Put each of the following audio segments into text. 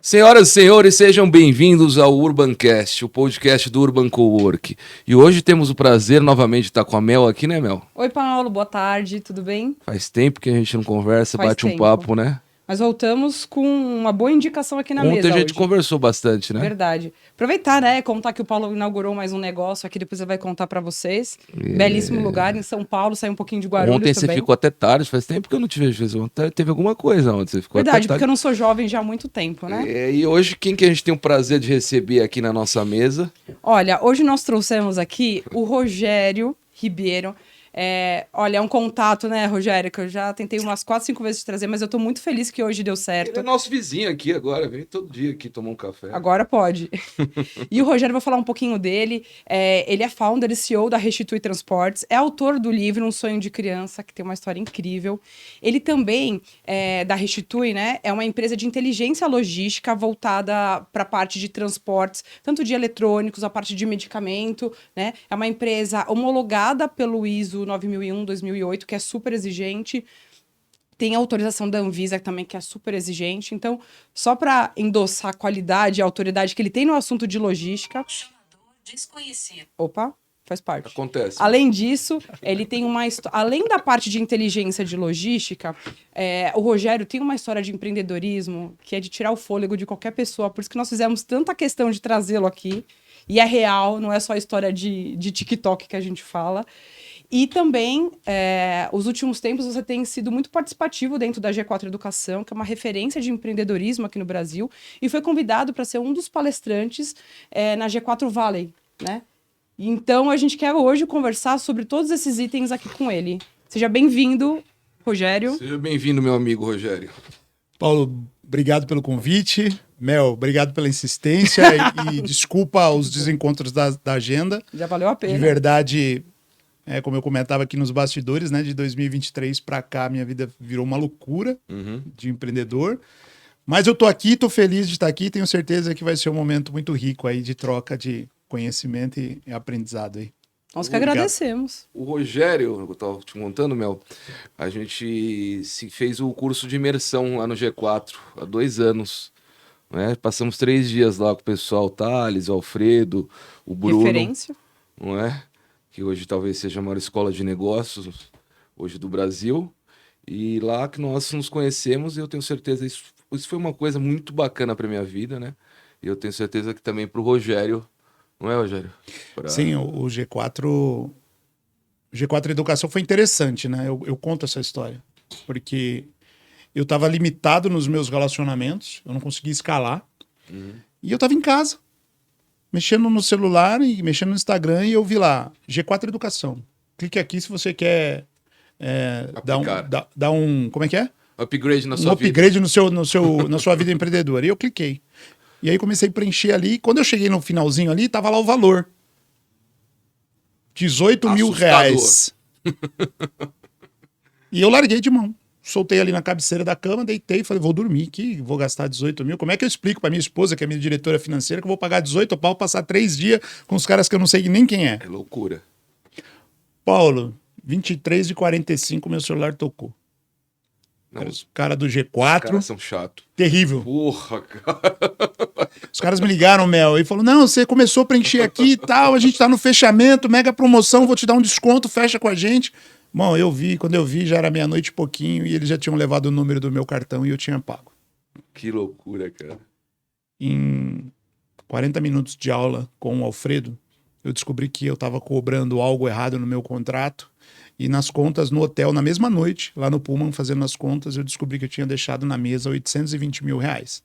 Senhoras e senhores, sejam bem-vindos ao Urbancast, o podcast do Urban Cowork. E hoje temos o prazer novamente de estar com a Mel aqui, né, Mel? Oi, Paulo, boa tarde, tudo bem? Faz tempo que a gente não conversa, Faz bate um tempo. papo, né? Mas voltamos com uma boa indicação aqui na Ontem mesa a gente hoje. conversou bastante, né? Verdade. Aproveitar, né? Contar que o Paulo inaugurou mais um negócio aqui, depois ele vai contar pra vocês. Belíssimo lugar em São Paulo, sai um pouquinho de Guarulhos Ontem também. você ficou até tarde, faz tempo que eu não te vejo. Ontem teve alguma coisa ontem, você ficou Verdade, até porque tarde. eu não sou jovem já há muito tempo, né? E hoje, quem que a gente tem o prazer de receber aqui na nossa mesa? Olha, hoje nós trouxemos aqui o Rogério Ribeiro. Olha, é um contato, né, Rogério, que eu já tentei umas 4, 5 vezes de trazer, mas eu tô muito feliz que hoje deu certo. Ele é nosso vizinho aqui agora, vem todo dia aqui tomar um café. Agora pode. E o Rogério vai falar um pouquinho dele. Ele é founder e CEO da Restitui Transportes, é autor do livro Um Sonho de Criança, que tem uma história incrível. Ele também, da Restitui, né, é uma empresa de inteligência logística voltada para a parte de transportes, tanto de eletrônicos, a parte de medicamento, né? É uma empresa homologada pelo ISO 9001-2008, que é super exigente. Tem a autorização da Anvisa também, que é super exigente. Então, só para endossar a qualidade e a autoridade que ele tem no assunto de logística... Opa, faz parte. Acontece. Além disso, ele tem além da parte de inteligência de logística, o Rogério tem uma história de empreendedorismo que é de tirar o fôlego de qualquer pessoa. Por isso que nós fizemos tanta questão de trazê-lo aqui. E é real, não é só história de TikTok que a gente fala. E também, os últimos tempos, você tem sido muito participativo dentro da G4 Educação, que é uma referência de empreendedorismo aqui no Brasil, e foi convidado para ser um dos palestrantes na G4 Valley, né? Então, a gente quer hoje conversar sobre todos esses itens aqui com ele. Seja bem-vindo, Rogério. Seja bem-vindo, meu amigo Rogério. Paulo, obrigado pelo convite. Mel, obrigado pela insistência e desculpa os desencontros da agenda. Já valeu a pena. De verdade, como eu comentava aqui nos bastidores, né, de 2023 para cá, minha vida virou uma loucura de empreendedor. Mas eu tô aqui, tô feliz de estar aqui, tenho certeza que vai ser um momento muito rico aí de troca de conhecimento e aprendizado aí. Nós que agradecemos. O Rogério, eu estava te contando, Mel, a gente fez o curso de imersão lá no G4 há 2 anos. Né? Passamos 3 dias lá com o pessoal, o Thales, o Alfredo, o Bruno. Referência. Não é? Que hoje talvez seja a maior escola de negócios hoje do Brasil. E lá que nós nos conhecemos, e eu tenho certeza, isso foi uma coisa muito bacana para minha vida, né? E eu tenho certeza que também para o Rogério. Não é, Rogério? Sim, o G4 Educação foi interessante, né? Eu conto essa história, porque eu estava limitado nos meus relacionamentos, eu não conseguia escalar, e eu estava em casa, mexendo no celular e mexendo no Instagram, e eu vi lá, G4 Educação. Clique aqui se você quer dar um... Como é que é? Upgrade na sua vida. Um upgrade na sua vida empreendedora. E eu cliquei. E aí comecei a preencher ali. Quando eu cheguei no finalzinho ali, tava lá o valor. 18 mil reais. E eu larguei de mão. Soltei ali na cabeceira da cama, deitei e falei, vou dormir aqui, vou gastar 18 mil. Como é que eu explico pra minha esposa, que é minha diretora financeira, que eu vou pagar 18 pau, passar 3 dias com os caras que eu não sei nem quem é? É loucura. Paulo, 23h45, meu celular tocou. Não, os caras do G4. Os caras são chatos. Terrível. Porra, cara. Os caras me ligaram, Mel, e falaram, não, você começou a preencher aqui e tal, a gente tá no fechamento, mega promoção, vou te dar um desconto, fecha com a gente. Bom, quando eu vi, já era meia-noite e pouquinho, e eles já tinham levado o número do meu cartão e eu tinha pago. Que loucura, cara. Em 40 minutos de aula com o Alfredo, eu descobri que eu tava cobrando algo errado no meu contrato. E nas contas, no hotel, na mesma noite, lá no Pullman, fazendo as contas, eu descobri que eu tinha deixado na mesa 820 mil reais.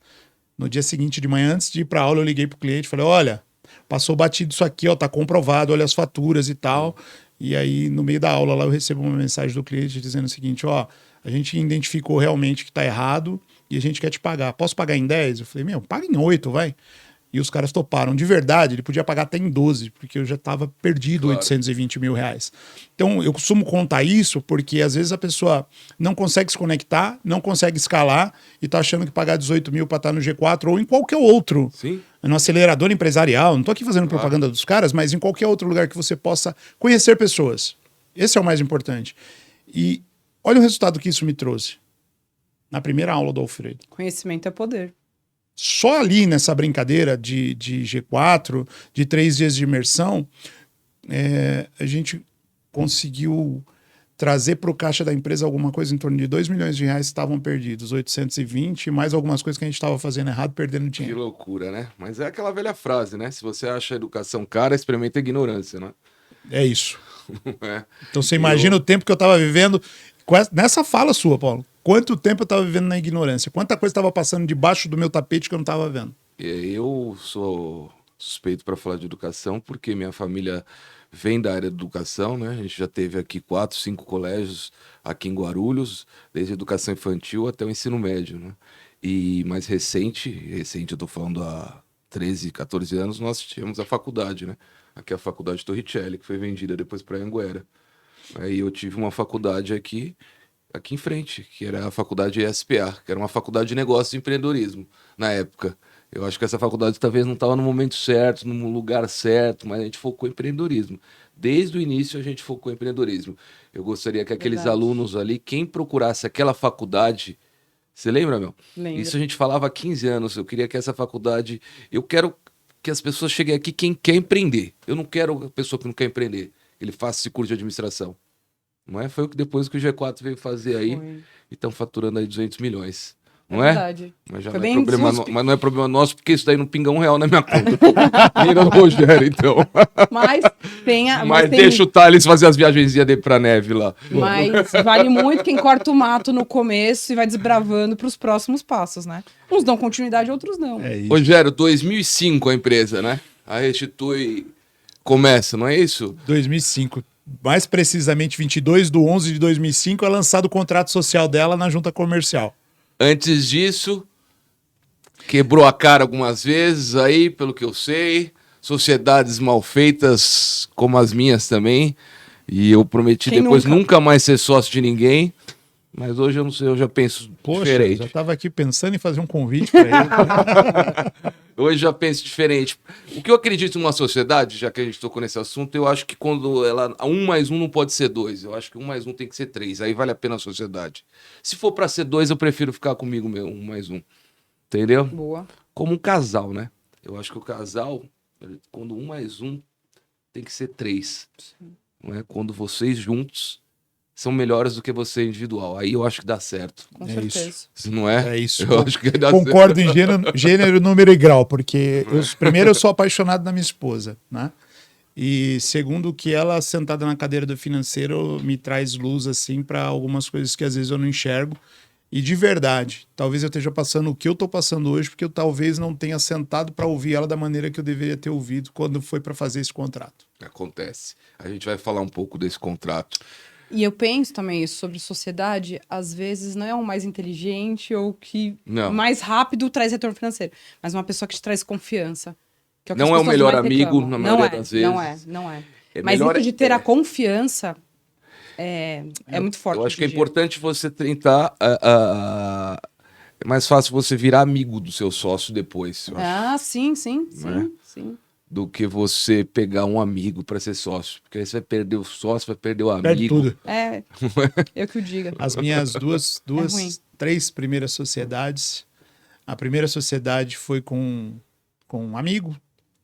No dia seguinte de manhã, antes de ir para aula, eu liguei pro cliente e falei, olha, passou batido isso aqui, ó, tá comprovado, olha as faturas e tal. E aí, no meio da aula lá, eu recebo uma mensagem do cliente dizendo o seguinte, ó, a gente identificou realmente que tá errado e a gente quer te pagar. Posso pagar em 10? Eu falei, paga em 8, vai. E os caras toparam. De verdade, ele podia pagar até em 12, porque eu já estava perdido, claro. 820 mil reais. Então, eu costumo contar isso porque, às vezes, a pessoa não consegue se conectar, não consegue escalar e está achando que pagar 18 mil para estar no G4 ou em qualquer outro. Sim. No acelerador empresarial. Não estou aqui fazendo propaganda dos caras, mas em qualquer outro lugar que você possa conhecer pessoas. Esse é o mais importante. E olha o resultado que isso me trouxe. Na primeira aula do Alfredo. Conhecimento é poder. Só ali nessa brincadeira de G4, de 3 dias de imersão, a gente conseguiu trazer para o caixa da empresa alguma coisa em torno de R$2 milhões que estavam perdidos, 820, mais algumas coisas que a gente estava fazendo errado, perdendo Que dinheiro. loucura, né? Mas é aquela velha frase, né? Se você acha a educação cara, experimenta a ignorância, né? É isso. É. Então você imagina o tempo que eu estava vivendo, nessa fala sua, Paulo, quanto tempo eu estava vivendo na ignorância, quanta coisa estava passando debaixo do meu tapete que eu não estava vendo. Eu sou suspeito para falar de educação porque minha família vem da área de educação, né? A gente já teve aqui 4, 5 colégios aqui em Guarulhos, desde a educação infantil até o ensino médio, né? E mais recente eu tô falando há 13, 14 anos, nós tínhamos a faculdade, né? Aqui é a Faculdade Torricelli, que foi vendida depois para Anhanguera. Aí eu tive uma faculdade aqui em frente, que era a faculdade ESPA, que era uma faculdade de negócio e empreendedorismo na época. Eu acho que essa faculdade talvez não estava no momento certo, no lugar certo, mas a gente focou em empreendedorismo. Desde o início a gente focou em empreendedorismo. Eu gostaria que aqueles Verdade. alunos ali, quem procurasse aquela faculdade, você lembra, meu? Lembro. Isso a gente falava há 15 anos. Eu queria que essa faculdade. Eu quero que as pessoas cheguem aqui quem quer empreender. Eu não quero a pessoa que não quer empreender. Ele faça esse curso de administração. Não é? Foi o que depois que o G4 veio fazer aí Foi. e estão faturando aí 200 milhões. É Não é? verdade. Mas, já Foi não é bem problema suspe- mas não é problema nosso, porque isso daí não pinga R$1 na minha conta. Nem do Rogério, então. Mas tem a, Mas tem- deixa o Thales fazer as viagenzinhas dele pra neve lá. Mas vale muito quem corta o mato no começo e vai desbravando para os próximos passos, né? Uns dão continuidade, outros não. É isso. Rogério, 2005 a empresa, né? A Restitui começa, não é isso? 2005. Mais precisamente, 22/11/2005, é lançado o contrato social dela na junta comercial. Antes disso, quebrou a cara algumas vezes aí, pelo que eu sei. Sociedades mal feitas, como as minhas também. E eu prometi Quem depois nunca? nunca mais ser sócio de ninguém. Mas hoje eu não sei, eu já penso Poxa, diferente. já estava aqui pensando em fazer um convite para ele. Hoje já penso diferente. O que eu acredito numa sociedade, já que a gente tocou nesse assunto, eu acho que quando ela. 1 mais 1 não pode ser 2. Eu acho que 1 mais 1 tem que ser 3. Aí vale a pena a sociedade. Se for pra ser 2, eu prefiro ficar comigo mesmo, 1 mais 1. Entendeu? Boa. Como um casal, né? Eu acho que o casal, quando 1 mais 1, tem que ser 3. Não é? Quando vocês juntos são melhores do que você individual. Aí eu acho que dá certo. Com É certeza. Isso não é? É isso. Eu acho que dá certo. Concordo em gênero, número e grau, porque primeiro eu sou apaixonado na minha esposa, né? E segundo que ela sentada na cadeira do financeiro me traz luz assim para algumas coisas que às vezes eu não enxergo. E de verdade, talvez eu esteja passando o que eu estou passando hoje, porque eu talvez não tenha sentado para ouvir ela da maneira que eu deveria ter ouvido quando foi para fazer esse contrato. Acontece. A gente vai falar um pouco desse contrato. E eu penso também isso sobre sociedade, às vezes não é o mais inteligente ou que Não. mais rápido traz retorno financeiro, mas uma pessoa que te traz confiança. Que é o que Não as é o pessoas melhor mais amigo, reclamam. na Não maioria é, das Não vezes. é, não é. É Mas melhor isso de ter é- a confiança é muito forte. Eu acho hoje que é em dia. importante você tentar. É mais fácil você virar amigo do seu sócio depois, eu acho, Ah, sim, sim, Não é? sim, sim. do que você pegar um amigo para ser sócio. Porque aí você vai perder o sócio, vai perder o amigo. Perde tudo. É, eu que o diga. As minhas ruim. 3 primeiras sociedades. A primeira sociedade foi com um amigo,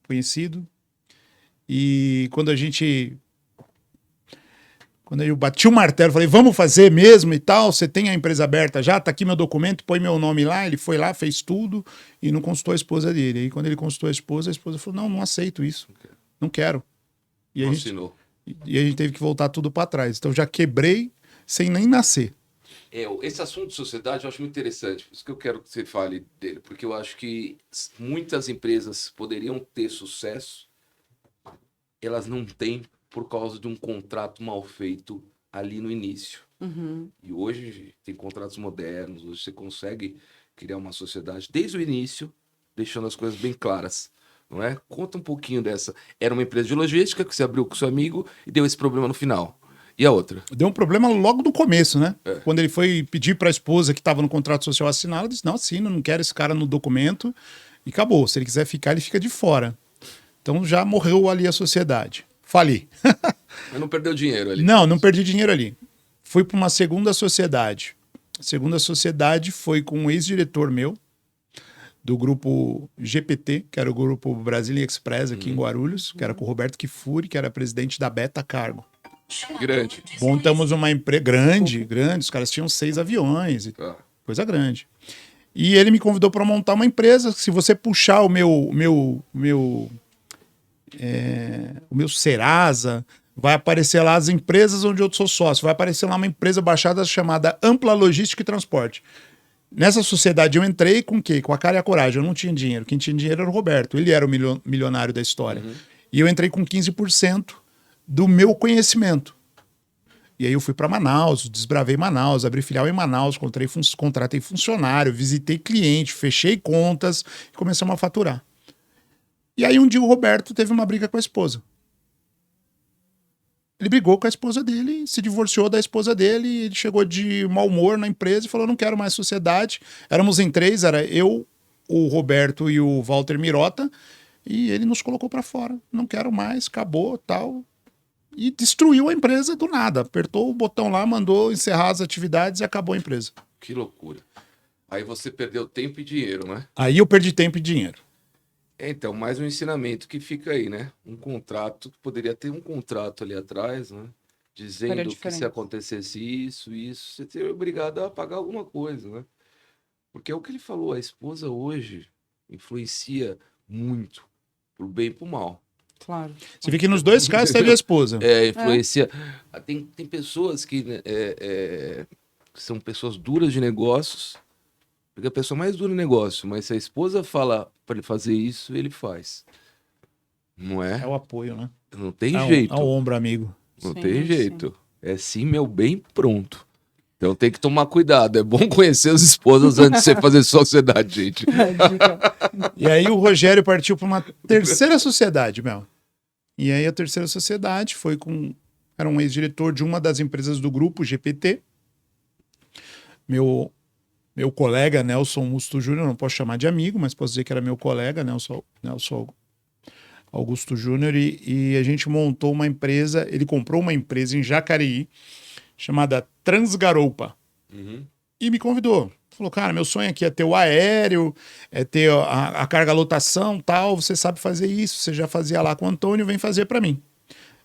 conhecido. E quando eu bati o martelo, falei, vamos fazer mesmo e tal, você tem a empresa aberta já, tá aqui meu documento, põe meu nome lá, ele foi lá, fez tudo e não consultou a esposa dele. Aí quando ele consultou a esposa falou, não aceito isso, não quero. E Não a gente assinou. E a gente teve que voltar tudo para trás. Então já quebrei sem nem nascer. Esse assunto de sociedade eu acho muito interessante. Por isso que eu quero que você fale dele. Porque eu acho que muitas empresas poderiam ter sucesso, elas não têm por causa de um contrato mal feito ali no início. Uhum. E hoje tem contratos modernos, hoje você consegue criar uma sociedade desde o início, deixando as coisas bem claras. Não é? Conta um pouquinho dessa. Era uma empresa de logística que você abriu com seu amigo e deu esse problema no final. E a outra? Deu um problema logo no começo, né? Quando ele foi pedir para a esposa que estava no contrato social assinar, ela disse, não, assina, não quero esse cara no documento. E acabou. Se ele quiser ficar, ele fica de fora. Então já morreu ali a sociedade. Fali. Mas não perdeu dinheiro ali. Não perdi dinheiro ali. Fui para uma segunda sociedade. A segunda sociedade foi com um ex-diretor meu. do grupo GPT, que era o grupo Brasília Express aqui em Guarulhos, que era com o Roberto Kifuri, que era presidente da Beta Cargo. Grande. Montamos uma empresa grande, os caras tinham 6 aviões, Tá. coisa grande. E ele me convidou para montar uma empresa. Se você puxar o meu Serasa, vai aparecer lá as empresas onde eu sou sócio. Vai aparecer lá uma empresa baixada chamada Ampla Logística e Transporte. Nessa sociedade eu entrei com o quê? Com a cara e a coragem. Eu não tinha dinheiro. Quem tinha dinheiro era o Roberto. Ele era o milionário da história. E eu entrei com 15% do meu conhecimento. E aí eu fui para Manaus, desbravei Manaus, abri filial em Manaus, contratei funcionário, visitei cliente, fechei contas e começamos a faturar. E aí um dia o Roberto teve uma briga com a esposa. Ele brigou com a esposa dele, se divorciou da esposa dele, ele chegou de mau humor na empresa e falou, não quero mais sociedade. Éramos em 3, era eu, o Roberto e o Walter Mirota, e ele nos colocou para fora. Não quero mais, acabou, tal. E destruiu a empresa do nada. Apertou o botão lá, mandou encerrar as atividades e acabou a empresa. Que loucura. Aí você perdeu tempo e dinheiro, né? Aí eu perdi tempo e dinheiro. Então, mais um ensinamento que fica aí, né? Um contrato, poderia ter um contrato ali atrás, né? Dizendo que se acontecesse isso, você seria obrigado a pagar alguma coisa, né? Porque é o que ele falou, a esposa hoje influencia muito, pro bem e pro mal. Claro. Você vê que nos dois casos teve a esposa. Influencia. Tem pessoas que são pessoas duras de negócios, porque a pessoa mais dura de negócio, mas se a esposa fala para ele fazer isso, ele faz. Não é? É o apoio, né? Não tem jeito. É o ombro amigo. Não tem jeito. É sim, meu bem, pronto. Então tem que tomar cuidado. É bom conhecer as esposas antes de você fazer sociedade, gente. E aí o Rogério partiu para uma terceira sociedade, Mel. E aí a terceira sociedade foi com... Era um ex-diretor de uma das empresas do grupo, GPT. Meu colega, Nelson Musto Júnior, não posso chamar de amigo, mas posso dizer que era meu colega, Nelson Augusto Júnior, e a gente montou uma empresa, ele comprou uma empresa em Jacareí, chamada Transgaroupa. E me convidou. Falou, cara, meu sonho aqui é ter o aéreo, é ter a carga lotação, tal, você sabe fazer isso, você já fazia lá com o Antônio, vem fazer para mim.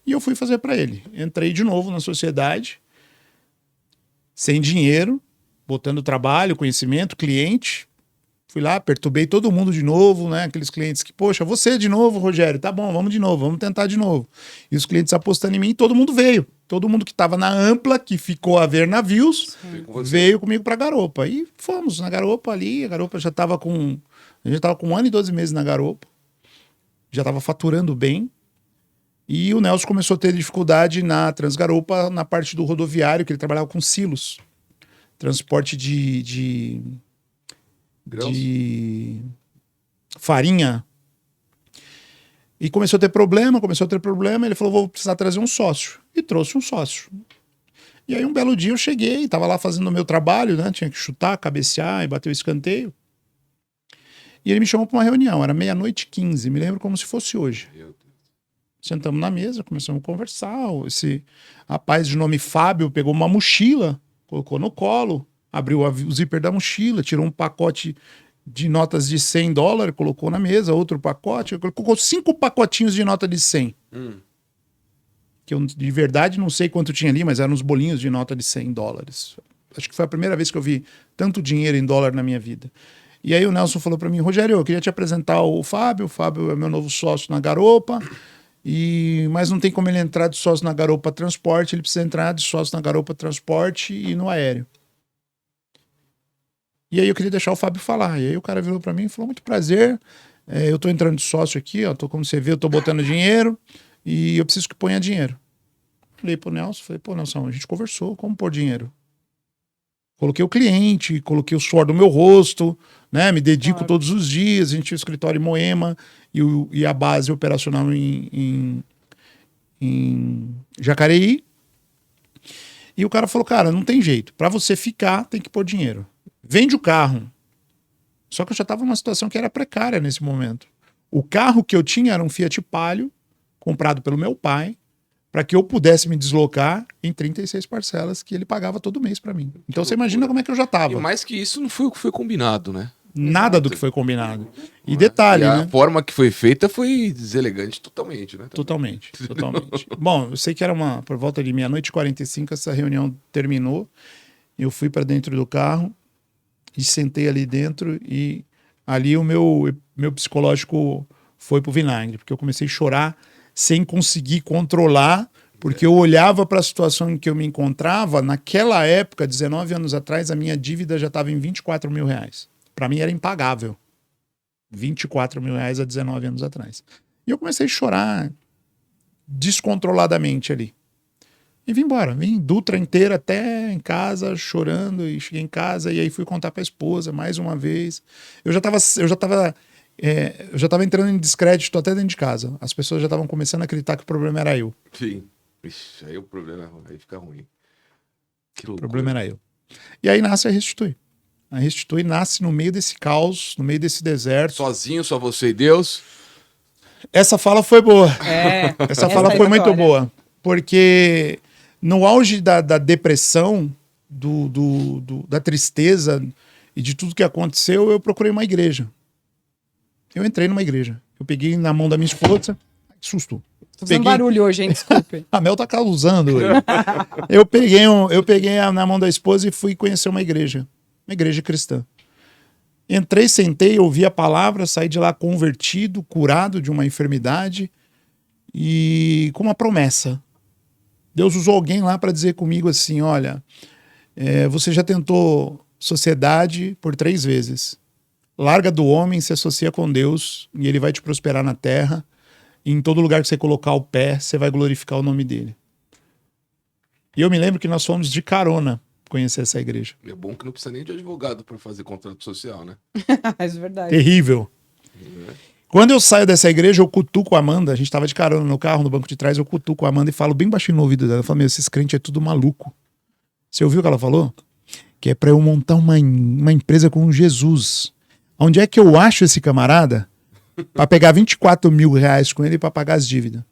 E eu fui fazer para ele. Entrei de novo na sociedade, sem dinheiro, botando trabalho, conhecimento, cliente. Fui lá, perturbei todo mundo de novo, né? Aqueles clientes que, poxa, você de novo, Rogério, tá bom, vamos de novo, vamos tentar de novo. E os clientes apostando em mim, todo mundo veio. Todo mundo que estava na Ampla, que ficou a ver navios, veio comigo para Garoupa. E fomos na Garoupa ali, a Garoupa já estava com... A gente estava com 1 ano e 12 meses na Garoupa. Já estava faturando bem. E o Nelson começou a ter dificuldade na Transgaroupa, na parte do rodoviário, que ele trabalhava com silos. Transporte de farinha. E começou a ter problema. Ele falou, vou precisar trazer um sócio. E trouxe um sócio. E aí um belo dia eu cheguei, estava lá fazendo o meu trabalho, né? Tinha que chutar, cabecear e bater o escanteio. E ele me chamou para uma reunião, era 00:15, me lembro como se fosse hoje. Sentamos na mesa, começamos a conversar. Esse rapaz de nome Fábio pegou uma mochila, colocou no colo, abriu o zíper da mochila, tirou um pacote de notas de $100, colocou na mesa, outro pacote, colocou 5 pacotinhos de nota de 100. Que eu de verdade não sei quanto tinha ali, mas eram uns bolinhos de nota de $100. Acho que foi a primeira vez que eu vi tanto dinheiro em dólar na minha vida. E aí o Nelson falou para mim, Rogério, eu queria te apresentar o Fábio é meu novo sócio na Garoupa, mas não tem como ele entrar de sócio na Garoupa Transporte, ele precisa entrar de sócio na Garoupa Transporte e no aéreo. E aí eu queria deixar o Fábio falar. E aí o cara virou para mim e falou, muito prazer, eu tô entrando de sócio aqui, ó, como você vê, eu tô botando dinheiro e eu preciso que ponha dinheiro. Falei pro Nelson, Nelson, a gente conversou, como pôr dinheiro? Coloquei o cliente, coloquei o suor do meu rosto, né? Me dedico todos os dias, a gente tinha o escritório em Moema e a base operacional em Jacareí. E o cara falou, cara, não tem jeito, para você ficar tem que pôr dinheiro. Vende o carro. Só que eu já estava numa situação que era precária nesse momento. O carro que eu tinha era um Fiat Palio, comprado pelo meu pai, para que eu pudesse me deslocar em 36 parcelas que ele pagava todo mês para mim. Então você imagina como é que eu já estava. E mais que isso, não foi o que foi combinado, né? Nada do que foi combinado. E detalhe, E a né? forma que foi feita foi deselegante totalmente, né? Totalmente, totalmente. Bom, eu sei que era por volta de 00:45, essa reunião terminou. Eu fui para dentro do carro e sentei ali dentro e ali o meu psicológico foi pro vinagre, porque eu comecei a chorar sem conseguir controlar, porque eu olhava para a situação em que eu me encontrava. Naquela época, 19 anos atrás, a minha dívida já estava em R$24 mil. Para mim era impagável. R$24 mil há 19 anos atrás. E eu comecei a chorar descontroladamente ali. E vim embora, vim Dutra inteira até em casa, chorando, e cheguei em casa, e aí fui contar pra esposa mais uma vez. Eu já tava entrando em descrédito até dentro de casa. As pessoas já estavam começando a acreditar que o problema era eu. Sim. Ixi, aí o problema aí fica ruim. Que O loucura. problema era eu. E aí nasce a Restitui. A Restitui nasce no meio desse caos, no meio desse deserto. Sozinho, só você e Deus? Essa fala foi boa. Essa Fala é a foi muito história. boa. Porque no auge da depressão, da tristeza e de tudo que aconteceu, eu procurei uma igreja. Eu entrei numa igreja. Eu peguei na mão da minha esposa. Que susto. Tô fazendo barulho hoje, hein? Desculpe. A Mel tá causando hoje. Eu peguei na mão da esposa e fui conhecer uma igreja cristã. Entrei, sentei, ouvi a palavra, saí de lá convertido, curado de uma enfermidade e com uma promessa. Deus usou alguém lá para dizer comigo assim, olha, você já tentou sociedade por 3 vezes. Larga do homem, se associa com Deus e ele vai te prosperar na terra. E em todo lugar que você colocar o pé, você vai glorificar o nome dele. E eu me lembro que nós fomos de carona conhecer essa igreja. É bom que não precisa nem de advogado para fazer contrato social, né? Mas é verdade. Terrível. Quando eu saio dessa igreja, eu cutuco a Amanda. A gente tava de carona no carro, no banco de trás. Eu cutuco a Amanda e falo bem baixinho no ouvido dela. Eu falo, esses crentes é tudo maluco. Você ouviu o que ela falou? Que é pra eu montar uma empresa com Jesus. Onde é que eu acho esse camarada pra pegar R$24 mil com ele pra pagar as dívidas?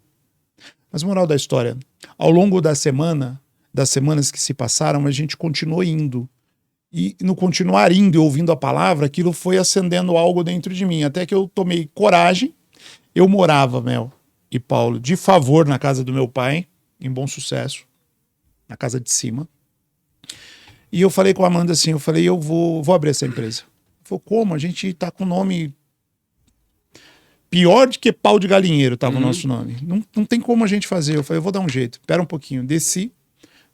Mas moral da história, ao longo das semanas que se passaram, a gente continuou indo. E no continuar indo e ouvindo a palavra, aquilo foi acendendo algo dentro de mim. Até que eu tomei coragem. Eu morava, Mel e Paulo, de favor na casa do meu pai, em Bom Sucesso, na casa de cima. E eu falei com a Amanda assim, eu vou abrir essa empresa. Ela falou, como? A gente tá com o nome pior do que pau de galinheiro, tava o nosso nome. Não tem como a gente fazer. Eu falei, eu vou dar um jeito. Espera um pouquinho. Desci.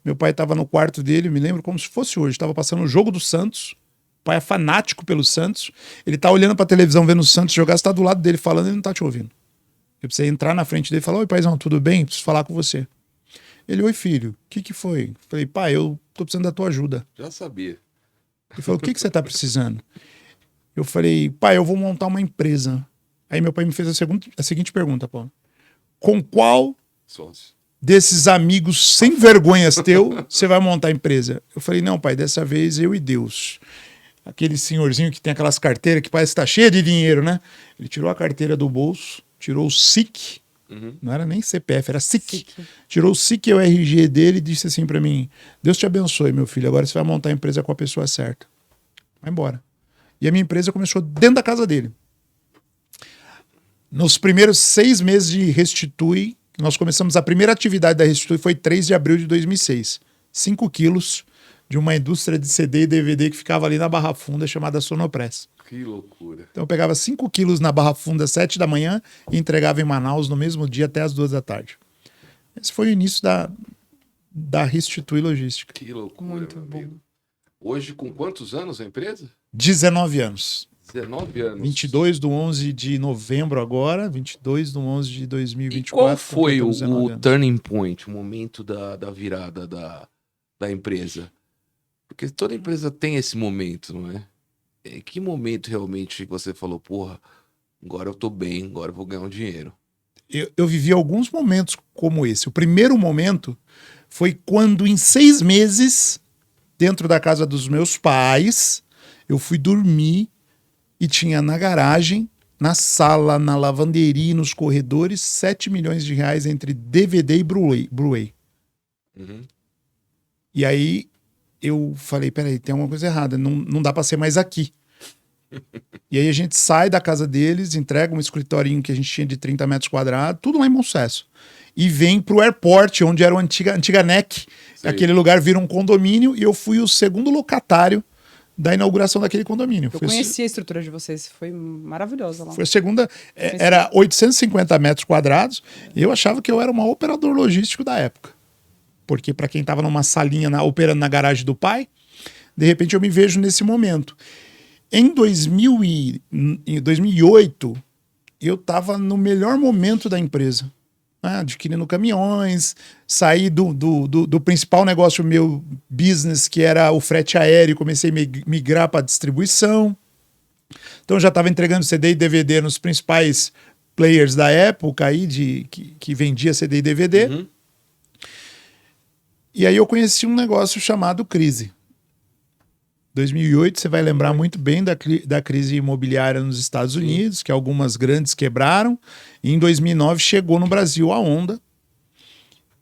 Meu pai estava no quarto dele, me lembro como se fosse hoje. Estava passando o jogo do Santos. O pai é fanático pelo Santos. Ele tá olhando pra televisão, vendo o Santos jogar. Você tá do lado dele falando, ele não tá te ouvindo. Eu precisei entrar na frente dele e falar, oi, paizão, tudo bem? Preciso falar com você. Ele, oi, filho, o que foi? Falei, pai, eu tô precisando da tua ajuda. Já sabia. Ele falou, o que você tá precisando? Eu falei, pai, eu vou montar uma empresa. Aí meu pai me fez a seguinte pergunta, Paulo. Com qual Sócio. desses amigos sem vergonhas teu, você vai montar a empresa? Eu falei, não, pai, dessa vez eu e Deus. Aquele senhorzinho que tem aquelas carteiras que parece que tá cheia de dinheiro, né? Ele tirou a carteira do bolso, tirou o SIC, não era nem CPF, era SIC. Tirou o SIC e o RG dele e disse assim pra mim, Deus te abençoe, meu filho, agora você vai montar a empresa com a pessoa certa. Vai embora. E a minha empresa começou dentro da casa dele. Nos primeiros 6 meses de Restitui, nós começamos a primeira atividade da Restitui, foi 3 de abril de 2006. 5 quilos de uma indústria de CD e DVD que ficava ali na Barra Funda, chamada Sonopress. Que loucura. Então eu pegava 5 quilos na Barra Funda às 7 da manhã e entregava em Manaus no mesmo dia até às 2 da tarde. Esse foi o início da Restitui Logística. Que loucura, Muito meu bom. amigo. Hoje, com quantos anos a empresa? 19 anos. 19 anos. 22 de 11 de novembro agora, 22 de 11 de E 2024. qual foi completamos 19 o anos. turning point, o momento da virada da empresa? Porque toda empresa tem esse momento, não é? Em que momento realmente você falou, porra, agora eu tô bem, agora eu vou ganhar um dinheiro? Eu vivi alguns momentos como esse. O primeiro momento foi quando, em 6 meses, dentro da casa dos meus pais, eu fui dormir e tinha na garagem, na sala, na lavanderia e nos corredores, 7 milhões de reais entre DVD e Blu-ray. Uhum. E aí eu falei, peraí, tem alguma coisa errada, não dá pra ser mais aqui. E aí a gente sai da casa deles, entrega um escritorinho que a gente tinha de 30 metros quadrados, tudo lá em Bom Sucesso. E vem pro airport, onde era a antiga NEC. Sei. Aquele lugar vira um condomínio e eu fui o segundo locatário da inauguração daquele condomínio. Eu conheci a estrutura de vocês, foi maravilhosa lá. Foi a segunda, era 850 metros quadrados, e eu achava que eu era um operador logístico da época. Porque para quem estava numa salinha operando na garagem do pai, de repente eu me vejo nesse momento. Em 2008, eu estava no melhor momento da empresa, né? Adquirindo caminhões, saí do principal negócio meu, business, que era o frete aéreo, comecei a migrar para distribuição. Então eu já estava entregando CD e DVD nos principais players da época aí que vendia CD e DVD. Uhum. E aí eu conheci um negócio chamado crise. 2008, você vai lembrar muito bem da crise imobiliária nos Estados Unidos, que algumas grandes quebraram. E em 2009 chegou no Brasil a onda.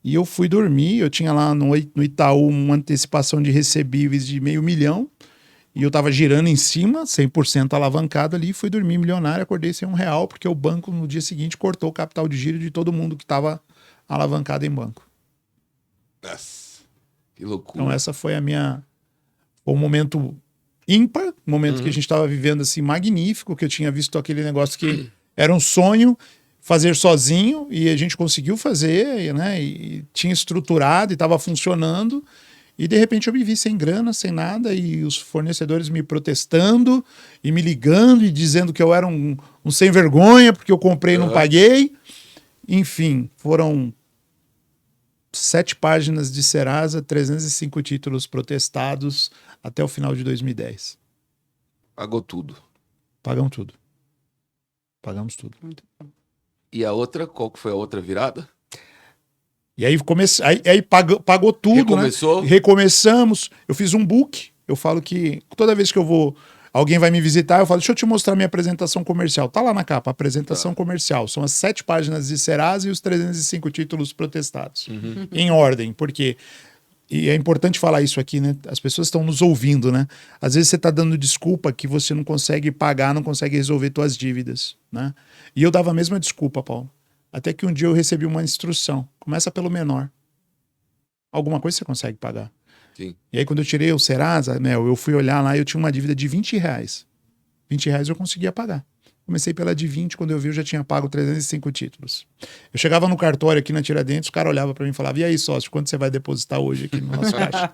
E eu fui dormir, eu tinha lá no Itaú uma antecipação de recebíveis de R$500 mil. E eu tava girando em cima, 100% alavancado ali, fui dormir milionário, acordei sem R$1, porque o banco no dia seguinte cortou o capital de giro de todo mundo que estava alavancado em banco. Nossa, que loucura. Então essa foi um momento ímpar, um momento que a gente estava vivendo assim magnífico, que eu tinha visto aquele negócio que era um sonho fazer sozinho e a gente conseguiu fazer, né? E tinha estruturado e estava funcionando. E de repente eu me vi sem grana, sem nada, e os fornecedores me protestando e me ligando e dizendo que eu era um sem vergonha porque eu comprei e não paguei. Enfim, foram 7 páginas de Serasa, 305 títulos protestados até o final de 2010. Pagou tudo. Pagamos tudo. Pagamos tudo. E a outra, qual que foi a outra virada? E aí, pagou tudo, Recomeçou? né? Recomeçamos. Eu fiz um book. Eu falo que toda vez que alguém vai me visitar, eu falo, deixa eu te mostrar minha apresentação comercial. Tá lá na capa, apresentação comercial. São as 7 páginas de Serasa e os 305 títulos protestados. Em ordem, porque... E é importante falar isso aqui, né? As pessoas estão nos ouvindo, né? Às vezes você está dando desculpa que você não consegue pagar, não consegue resolver suas dívidas, né? E eu dava a mesma desculpa, Paulo. Até que um dia eu recebi uma instrução. Começa pelo menor. Alguma coisa você consegue pagar. Sim. E aí quando eu tirei o Serasa, eu fui olhar lá e eu tinha uma dívida de R$20. R$20 eu conseguia pagar. Comecei pela de 20, quando eu vi eu já tinha pago 305 títulos. Eu chegava no cartório aqui na Tiradentes, o cara olhava para mim e falava, e aí sócio, quanto você vai depositar hoje aqui no nosso caixa?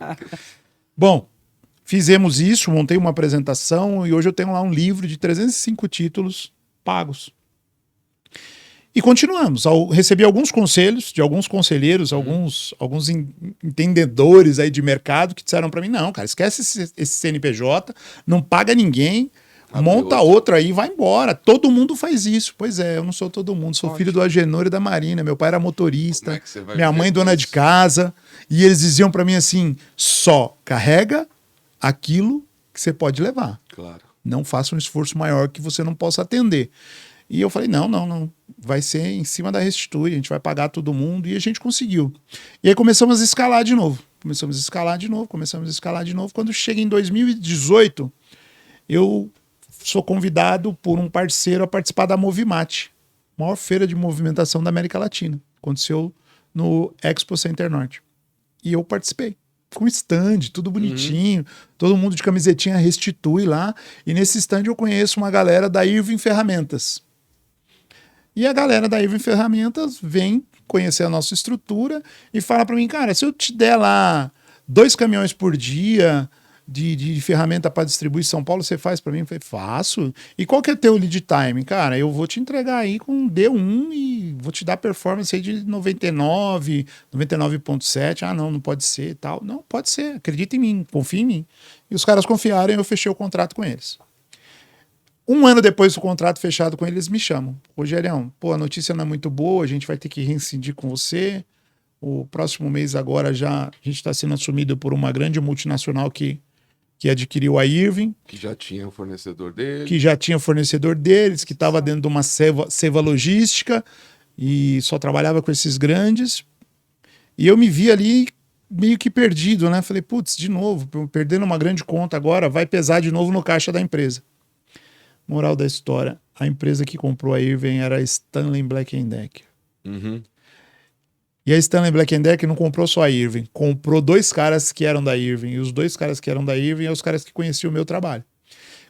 Bom, fizemos isso, montei uma apresentação e hoje eu tenho lá um livro de 305 títulos pagos. E continuamos. Recebi alguns conselhos de alguns conselheiros, alguns entendedores aí de mercado que disseram para mim, não, cara, esquece esse CNPJ, não paga ninguém, monta outro aí e vai embora. Todo mundo faz isso. Pois é, eu não sou todo mundo. Sou filho do Agenor e da Marina. Meu pai era motorista, minha mãe dona de casa. E eles diziam para mim assim, só carrega aquilo que você pode levar. Claro. Não faça um esforço maior que você não possa atender. E eu falei, não. Vai ser em cima da Restitui. A gente vai pagar todo mundo. E a gente conseguiu. E aí começamos a escalar de novo. Quando chega em 2018, eu... sou convidado por um parceiro a participar da Movimate, maior feira de movimentação da América Latina. Aconteceu no Expo Center Norte. E eu participei. Com stand, tudo bonitinho, todo mundo de camisetinha Restitui lá. E nesse stand eu conheço uma galera da Irving Ferramentas. E a galera da Irving Ferramentas vem conhecer a nossa estrutura e fala para mim, cara, se eu te der lá 2 caminhões por dia... De ferramenta para distribuir São Paulo, você faz para mim? Eu falei, faço. E qual que é teu lead time? Cara, eu vou te entregar aí com D1 e vou te dar performance aí de 99, 99.7. Ah, não pode ser e tal. Não, pode ser. Acredita em mim, confia em mim. E os caras confiaram e eu fechei o contrato com eles. 1 ano depois do contrato fechado com eles, me chamam. Rogerião, a notícia não é muito boa, a gente vai ter que reincidir com você. O próximo mês agora já a gente está sendo assumido por uma grande multinacional que adquiriu a Irving. Que já tinha o fornecedor deles. Que estava dentro de uma seva logística e só trabalhava com esses grandes. E eu me vi ali meio que perdido, né? Falei, putz, de novo, perdendo uma grande conta agora, vai pesar de novo no caixa da empresa. Moral da história, a empresa que comprou a Irving era a Stanley Black & Decker. Uhum. E a Stanley Black & Decker não comprou só a Irving, comprou 2 caras que eram da Irving. E os 2 caras que eram da Irving são os caras que conheciam o meu trabalho.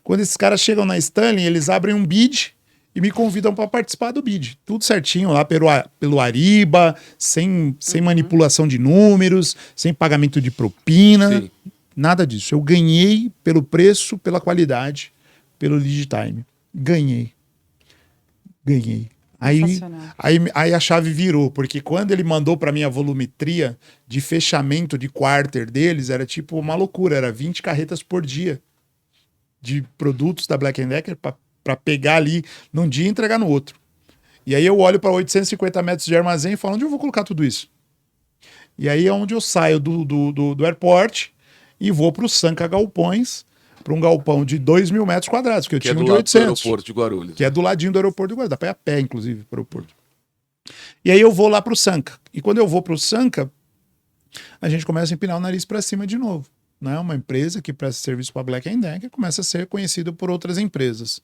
Quando esses caras chegam na Stanley, eles abrem um bid e me convidam para participar do bid. Tudo certinho lá pelo Ariba, sem manipulação de números, sem pagamento de propina. Sim. Nada disso. Eu ganhei pelo preço, pela qualidade, pelo lead time. Ganhei. Aí a chave virou, porque quando ele mandou para mim a volumetria de fechamento de quarter deles, era tipo uma loucura, era 20 carretas por dia de produtos da Black & Decker para pegar ali num dia e entregar no outro. E aí eu olho para 850 metros de armazém e falo, onde eu vou colocar tudo isso? E aí é onde eu saio do airport e vou para o Sanca Galpões, para um galpão de 2.000 metros quadrados, que eu tinha um de 800. Do aeroporto de Guarulhos. Que é do ladinho do aeroporto de Guarulhos, dá para ir a pé, inclusive, para o aeroporto. E aí eu vou lá para o Sanca. E quando eu vou para o Sanca, a gente começa a empinar o nariz para cima de novo. Né? Uma empresa que presta serviço para a Black & Decker começa a ser conhecida por outras empresas.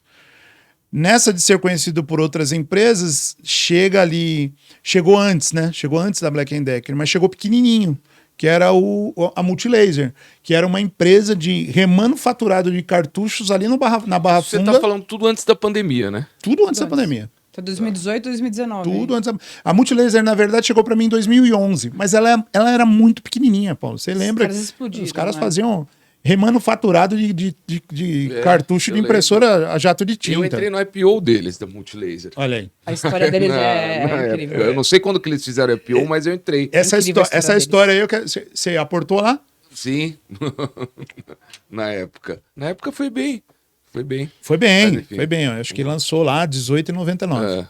Nessa de ser conhecido por outras empresas, chegou antes, né? Chegou antes da Black & Decker, mas chegou pequenininho, que era a Multilaser, que era uma empresa de remanufaturado de cartuchos ali na Barra Você Funda. tá falando tudo antes da pandemia, né? Tudo antes da pandemia. Então, 2018, 2019. Tudo antes. A Multilaser, na verdade, chegou para mim em 2011, mas ela era muito pequenininha, Paulo. Você lembra? Os caras explodiram. Os caras né? faziam remanufaturado de cartucho de eu impressora a jato de tinta. Eu entrei no IPO deles, da Multilaser. Olha aí. A história deles Na é incrível. época. Eu não sei quando que eles fizeram IPO, mas eu entrei. Essa incrível a essa história história aí, você aportou lá? Sim. Na época. Na época foi bem. Foi bem. Foi bem, Mas, enfim. foi bem. Eu acho que lançou lá R$18,99. É,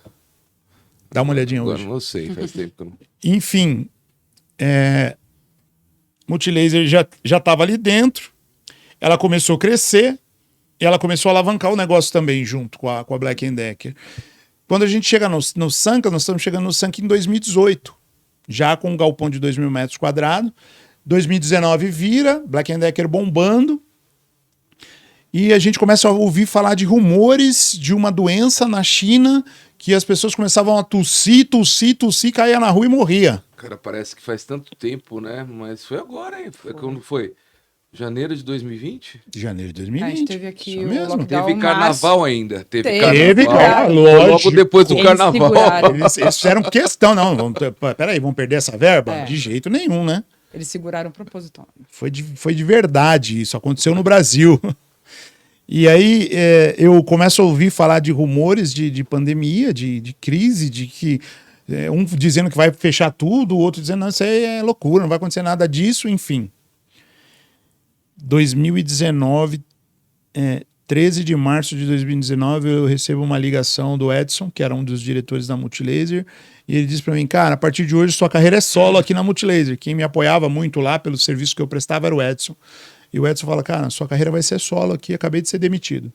Dá uma olhadinha agora hoje. não sei, faz tempo que eu não. Enfim, Multilaser já estava ali dentro, ela começou a crescer e ela começou a alavancar o negócio também junto com a Black & Decker. Quando a gente chega no Sanca, nós estamos chegando no Sanca em 2018, já com um galpão de 2.000 metros quadrados. 2019 vira, Black & Decker bombando, e a gente começa a ouvir falar de rumores de uma doença na China que as pessoas começavam a tossir, caía na rua e morria. Cara, parece que faz tanto tempo, né? Mas foi agora, hein? Foi quando foi? Janeiro de 2020? Janeiro de A 2020. gente teve aqui isso o mesmo. lockdown. Teve carnaval ainda. Teve Teve, carnaval. lógico. Logo depois do Eles carnaval. seguraram. Eles fizeram questão, não. Peraí, vamos perder essa verba? É. De jeito nenhum, né? Eles seguraram proposital. Foi de verdade isso. Aconteceu no Brasil. E aí eu começo a ouvir falar de rumores de pandemia, de crise, de que um dizendo que vai fechar tudo, o outro dizendo, não, isso aí é loucura, não vai acontecer nada disso, enfim. 2019, 13 de março de 2019, eu recebo uma ligação do Edson, que era um dos diretores da Multilaser, e ele disse para mim, cara, a partir de hoje sua carreira é solo aqui na Multilaser. Quem me apoiava muito lá pelo serviço que eu prestava era o Edson. E o Edson fala, cara, sua carreira vai ser solo aqui, acabei de ser demitido.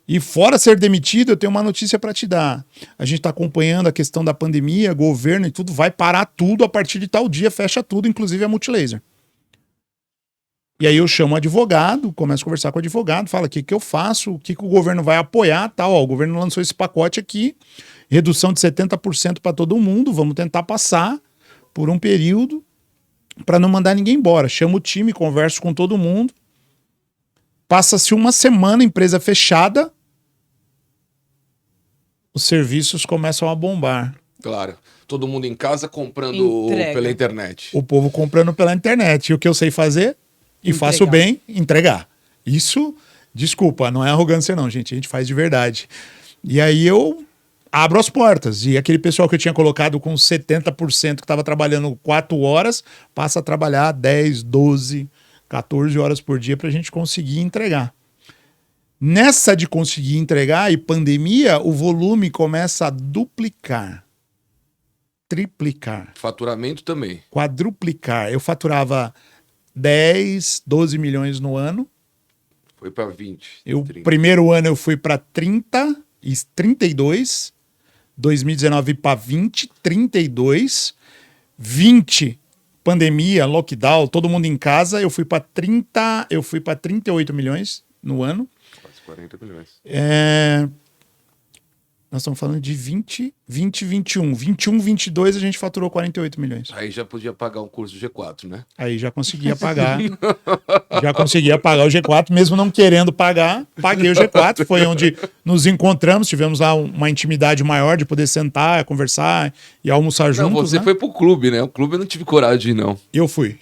E fora ser demitido, eu tenho uma notícia para te dar. A gente está acompanhando a questão da pandemia, governo e tudo, vai parar tudo a partir de tal dia, fecha tudo, inclusive a Multilaser. E aí eu chamo o advogado, começo a conversar com o advogado, fala o que eu faço, o que o governo vai apoiar, tal. Ó, o governo lançou esse pacote aqui, redução de 70% para todo mundo, vamos tentar passar por um período para não mandar ninguém embora. Chamo o time, converso com todo mundo. Passa-se uma semana, empresa fechada, os serviços começam a bombar. Claro. Todo mundo em casa comprando Entrega. pela internet. O povo comprando pela internet. E o que eu sei fazer, e faço bem, entregar. Isso, desculpa, não é arrogância não, gente. A gente faz de verdade. E aí eu abro as portas. E aquele pessoal que eu tinha colocado com 70% que estava trabalhando 4 horas, passa a trabalhar 10, 12, 14 horas por dia para a gente conseguir entregar. Nessa de conseguir entregar e pandemia, o volume começa a duplicar, triplicar, Faturamento também. quadruplicar. Eu faturava 10, 12 milhões no ano. Foi para 20. O 30. primeiro ano eu fui para 30 e 32. 2019 para 20, 32. 20, pandemia, lockdown, todo mundo em casa. Eu fui para 38 milhões no ano. Quase 40 milhões. Nós estamos falando de 21. 21, 22 a gente faturou 48 milhões. Aí já podia pagar um curso do G4, né? Aí já conseguia pagar. Já conseguia pagar o G4, mesmo não querendo pagar. Paguei o G4, foi onde nos encontramos. Tivemos lá uma intimidade maior de poder sentar, conversar e almoçar juntos. Não, você foi pro clube, né? O clube eu não tive coragem de ir, não. Eu fui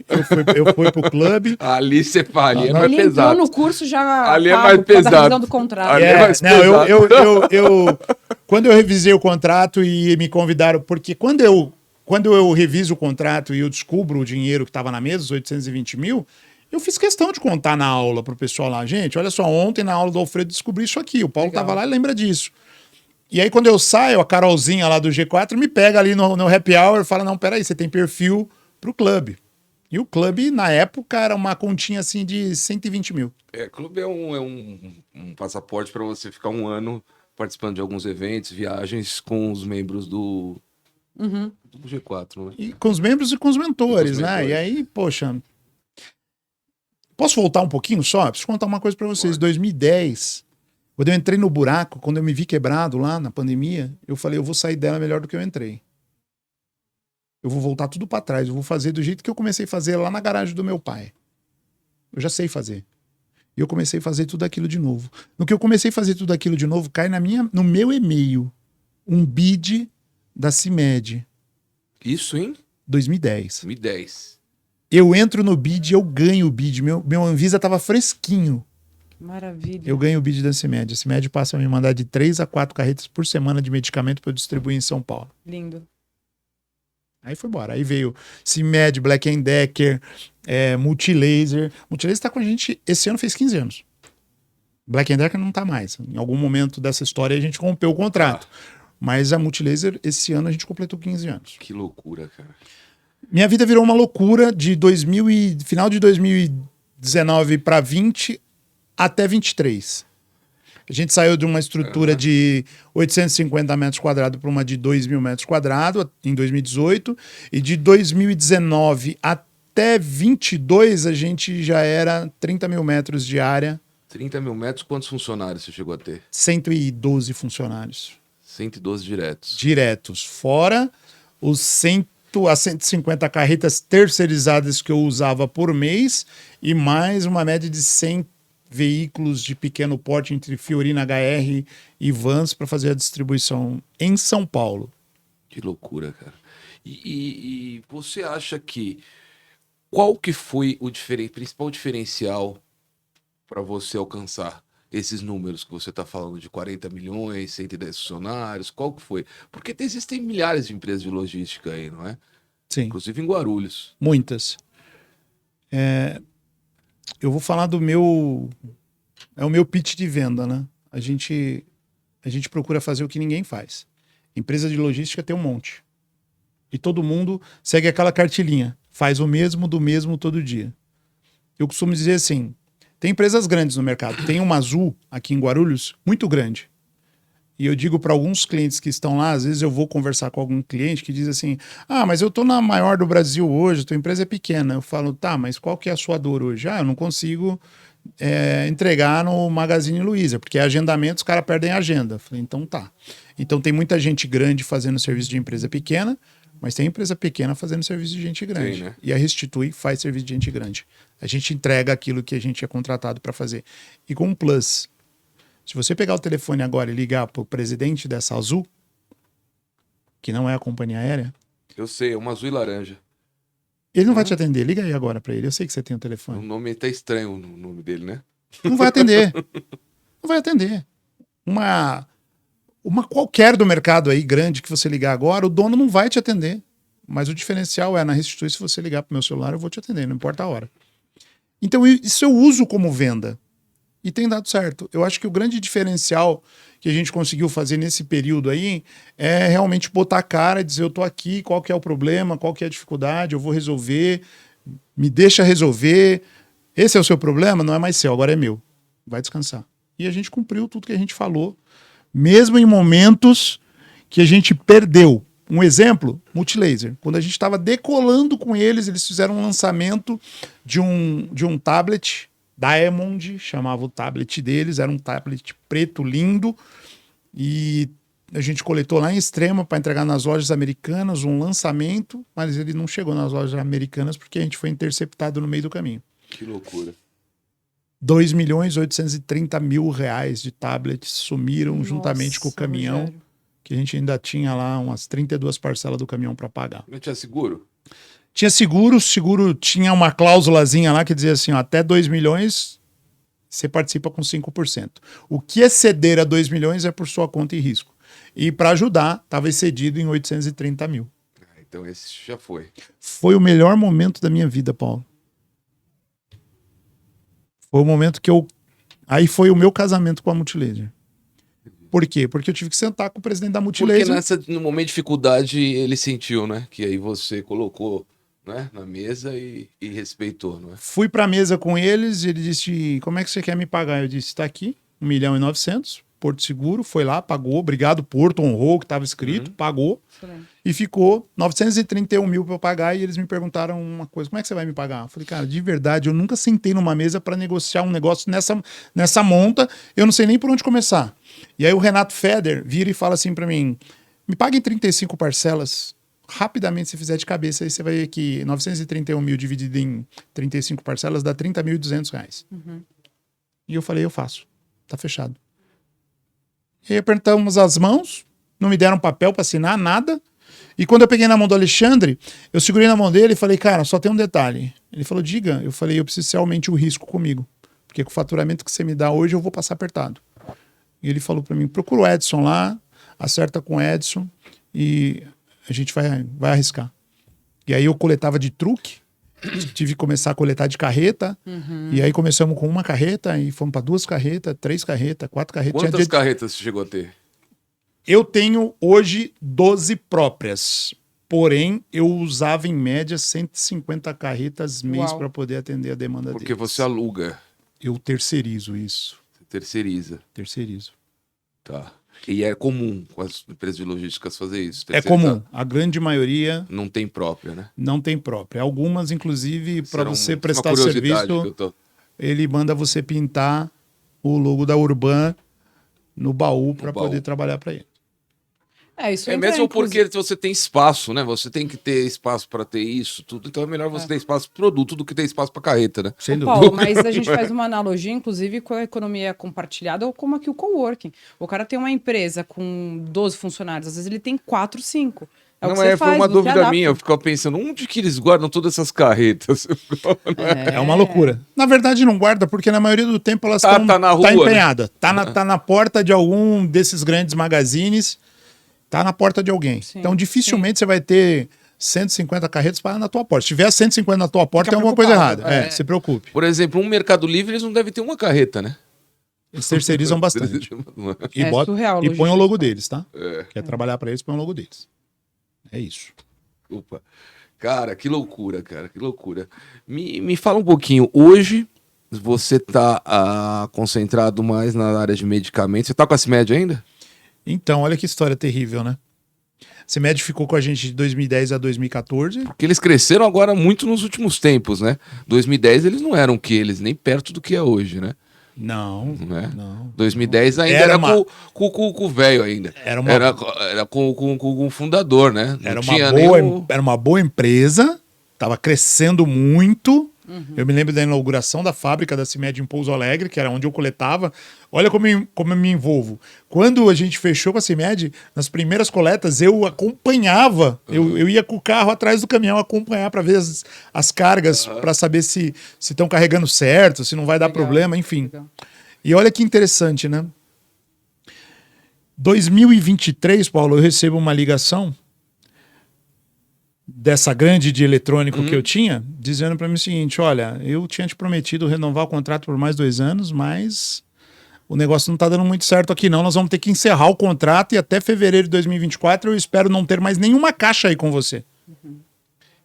pro clube. Ali você fala, ali é mais Ele pesado. entrou no curso já Ali é pago mais por causa da pesado. revisão do contrato. Ali é mais Não, pesado. quando eu revisei o contrato e me convidaram, porque quando eu reviso o contrato e eu descubro o dinheiro que estava na mesa, os 820 mil, eu fiz questão de contar na aula pro pessoal lá. Gente, olha só, ontem na aula do Alfredo descobri isso aqui. O Paulo estava lá e lembra disso. E aí quando eu saio, a Carolzinha lá do G4 me pega ali no happy hour e fala, não, peraí, você tem perfil pro clube. E o clube, na época, era uma continha assim de 120 mil. Clube é um passaporte para você ficar um ano participando de alguns eventos, viagens com os membros do G4, né? E com os membros e com os mentores, né? mentores. E aí, poxa... Posso voltar um pouquinho só? Preciso contar uma coisa pra vocês. Em 2010, quando eu entrei no buraco, quando eu me vi quebrado lá na pandemia, eu falei, eu vou sair dela melhor do que eu entrei. Eu vou voltar tudo pra trás. Eu vou fazer do jeito que eu comecei a fazer lá na garagem do meu pai. Eu já sei fazer. E eu comecei a fazer tudo aquilo de novo. No que eu comecei a fazer tudo aquilo de novo, cai no meu e-mail um bid da CIMED. Isso em 2010. 2010. Eu entro no bid e eu ganho o bid. Meu Anvisa tava fresquinho. Maravilha. Eu ganho o bid da CIMED. A CIMED passa a me mandar de 3 a 4 carretas por semana de medicamento para eu distribuir em São Paulo. Lindo. Aí foi embora. Aí veio CIMED, Black & Decker, Multilaser. Multilaser tá com a gente, esse ano fez 15 anos. Black & Decker não tá mais. Em algum momento dessa história a gente rompeu o contrato. Mas a Multilaser, esse ano a gente completou 15 anos. Que loucura, cara. Minha vida virou uma loucura de final de 2019 para 20 até 23. A gente saiu de uma estrutura de 850 metros quadrados para uma de 2.000 metros quadrados em 2018. E de 2019 até 22 a gente já era 30 mil metros de área. 30 mil metros, quantos funcionários você chegou a ter? 112 funcionários. 112 diretos. Diretos. Fora os 100 a 150 carretas terceirizadas que eu usava por mês e mais uma média de 100 veículos de pequeno porte entre Fiorina HR e vans para fazer a distribuição em São Paulo. Que loucura, cara. E você acha que qual que foi o principal diferencial para você alcançar esses números que você está falando de 40 milhões, 110 funcionários, qual que foi? Porque existem milhares de empresas de logística aí, não é? Sim. Inclusive em Guarulhos. Muitas. Eu vou falar do meu... É o meu pitch de venda, né? A gente procura fazer o que ninguém faz. Empresa de logística tem um monte. E todo mundo segue aquela cartilinha. Faz o mesmo, do mesmo, todo dia. Eu costumo dizer assim, tem empresas grandes no mercado. Tem uma Azul aqui em Guarulhos, muito grande. E eu digo para alguns clientes que estão lá, às vezes eu vou conversar com algum cliente que diz assim, mas eu tô na maior do Brasil hoje, tua empresa é pequena. Eu falo, tá, mas qual que é a sua dor hoje? Eu não consigo entregar no Magazine Luiza, porque agendamento os caras perdem a agenda. Eu falei, então tá. Então tem muita gente grande fazendo serviço de empresa pequena, mas tem empresa pequena fazendo serviço de gente grande. Sim, né? E a Restitui faz serviço de gente grande. A gente entrega aquilo que a gente é contratado para fazer. E com um plus, se você pegar o telefone agora e ligar para o presidente dessa Azul, que não é a companhia aérea, Eu sei, é uma azul e laranja. ele não vai te atender. Liga aí agora para ele. Eu sei que você tem o O telefone. nome tá estranho, o nome dele, né? Não vai atender. Não vai atender. Uma qualquer do mercado aí grande que você ligar agora, o dono não vai te atender. Mas o diferencial é na Restitui, se você ligar pro meu celular, eu vou te atender, não importa a hora. Então isso eu uso como venda. E tem dado certo. Eu acho que o grande diferencial que a gente conseguiu fazer nesse período aí é realmente botar a cara e dizer, eu tô aqui, qual que é o problema, qual que é a dificuldade, eu vou resolver, me deixa resolver. Esse é o seu problema? Não é mais seu, agora é meu. Vai descansar. E a gente cumpriu tudo que a gente falou, mesmo em momentos que a gente perdeu. Um exemplo, Multilaser. Quando a gente estava decolando com eles, eles fizeram um lançamento de um tablet Diamond, chamava o tablet deles, era um tablet preto lindo, e a gente coletou lá em Extrema para entregar nas lojas americanas, um lançamento, mas ele não chegou nas lojas americanas porque a gente foi interceptado no meio do caminho. Que loucura. 2.830.000 reais de tablets sumiram juntamente com o Nossa, caminhão, Rogério. que a gente ainda tinha lá umas 32 parcelas do caminhão para pagar. Não tinha seguro? Tinha seguro, o seguro tinha uma cláusulazinha lá que dizia assim, ó, até 2 milhões você participa com 5%. O que exceder a 2 milhões é por sua conta e risco. E para ajudar, estava excedido em 830 mil. Então esse já foi. Foi o melhor momento da minha vida, Paulo. Foi o momento que eu... Aí foi o meu casamento com a Multilaser. Por quê? Porque eu tive que sentar com o presidente da Porque Multilaser. no momento de dificuldade ele sentiu, né? Que aí você colocou, né, na mesa e respeitou, não é? Fui pra mesa com eles e ele disse, como é que você quer me pagar? Eu disse, tá aqui, 1.900.000, Porto Seguro, foi lá, pagou, obrigado Porto, honrou o que estava escrito, pagou, Excelente. e ficou 931 mil para eu pagar, e eles me perguntaram uma coisa, como é que você vai me pagar? Eu falei, cara, de verdade, eu nunca sentei numa mesa para negociar um negócio nessa monta, eu não sei nem por onde começar. E aí o Renato Feder vira e fala assim para mim, me paga em 35 parcelas, rapidamente, se fizer de cabeça, aí você vai ver que 931 mil dividido em 35 parcelas dá 30.200 reais. E eu falei, eu faço, tá fechado. E aí apertamos as mãos, não me deram papel para assinar, nada. E quando eu peguei na mão do Alexandre, eu segurei na mão dele e falei, cara, só tem um detalhe. Ele falou, diga. Eu falei, eu preciso ser aumente o risco comigo. Porque com o faturamento que você me dá hoje, eu vou passar apertado. E ele falou para mim, procura o Edson lá, acerta com o Edson e a gente vai arriscar. E aí eu coletava de truque, tive que começar a coletar de carreta, e aí começamos com uma carreta e fomos para 2 carretas, 3 carretas, 4 carretas. Quantas carretas você chegou a ter? Eu tenho hoje 12 próprias, porém eu usava em média 150 carretas mês Uau. para poder atender a demanda Porque deles. você aluga, Eu terceirizo isso, você terceiriza. terceirizo. Tá. E é comum com as empresas de logísticas fazer isso? É comum, a grande maioria Não tem própria, né? não tem própria. Algumas, inclusive, para Será você uma prestar curiosidade serviço, que eu tô... ele manda você pintar o logo da Urban no baú para baú. poder trabalhar para ele. Isso É entra, mesmo inclusive- porque você tem espaço, né? Você tem que ter espaço para ter isso, tudo. Então é melhor você ter espaço pro produto do que ter espaço para carreta, né? Sem Ô, dúvida. Paulo, mas a gente faz uma analogia, inclusive, com a economia compartilhada ou como aqui o coworking. O cara tem uma empresa com 12 funcionários, às vezes ele tem 4, 5. É o que você Foi faz, uma você dúvida adapta. minha. Eu ficava pensando, onde que eles guardam todas essas carretas? É uma loucura. Na verdade, não guarda, porque na maioria do tempo elas estão Tá na rua, empenhada. Tá na porta de algum desses grandes magazines, tá na porta de alguém. Sim, Então, dificilmente você vai ter 150 carretas para na tua porta. Se tiver 150 na tua porta, Fica tem alguma coisa errada. preocupado. Se preocupe. Por exemplo, um Mercado Livre, eles não devem ter uma carreta, né? Eles terceirizam bastante. E, É surreal, e põe o logística. logo deles, tá? É. Quer trabalhar para eles, põe o logo deles. É isso. Opa. Cara, que loucura, cara, que loucura. Me fala um pouquinho, hoje você tá concentrado mais na área de medicamentos. Você tá com a CIMED ainda? Então, olha que história terrível, né? CIMED ficou com a gente de 2010 a 2014. Porque eles cresceram agora muito nos últimos tempos, né? 2010 eles não eram o que eles, nem perto do que é hoje, né? Não, Né? não. 2010 ainda Era era uma- com o velho ainda. Era uma- Era com o fundador, né? Não Era tinha uma, nem boa, o- era uma boa empresa, estava crescendo muito. Eu me lembro da inauguração da fábrica da CIMED em Pouso Alegre, que era onde eu coletava. Olha como eu me envolvo. Quando a gente fechou com a CIMED, nas primeiras coletas, eu acompanhava. Eu ia com o carro atrás do caminhão acompanhar para ver as cargas, para saber se estão carregando certo, se não vai dar Legal, problema, enfim. legal. E olha que interessante, né? 2023, Paulo, eu recebo uma ligação dessa grande de eletrônico que eu tinha, dizendo para mim o seguinte, olha, eu tinha te prometido renovar o contrato por mais 2 anos, mas o negócio não tá dando muito certo aqui não, nós vamos ter que encerrar o contrato e até fevereiro de 2024 eu espero não ter mais nenhuma caixa aí com você.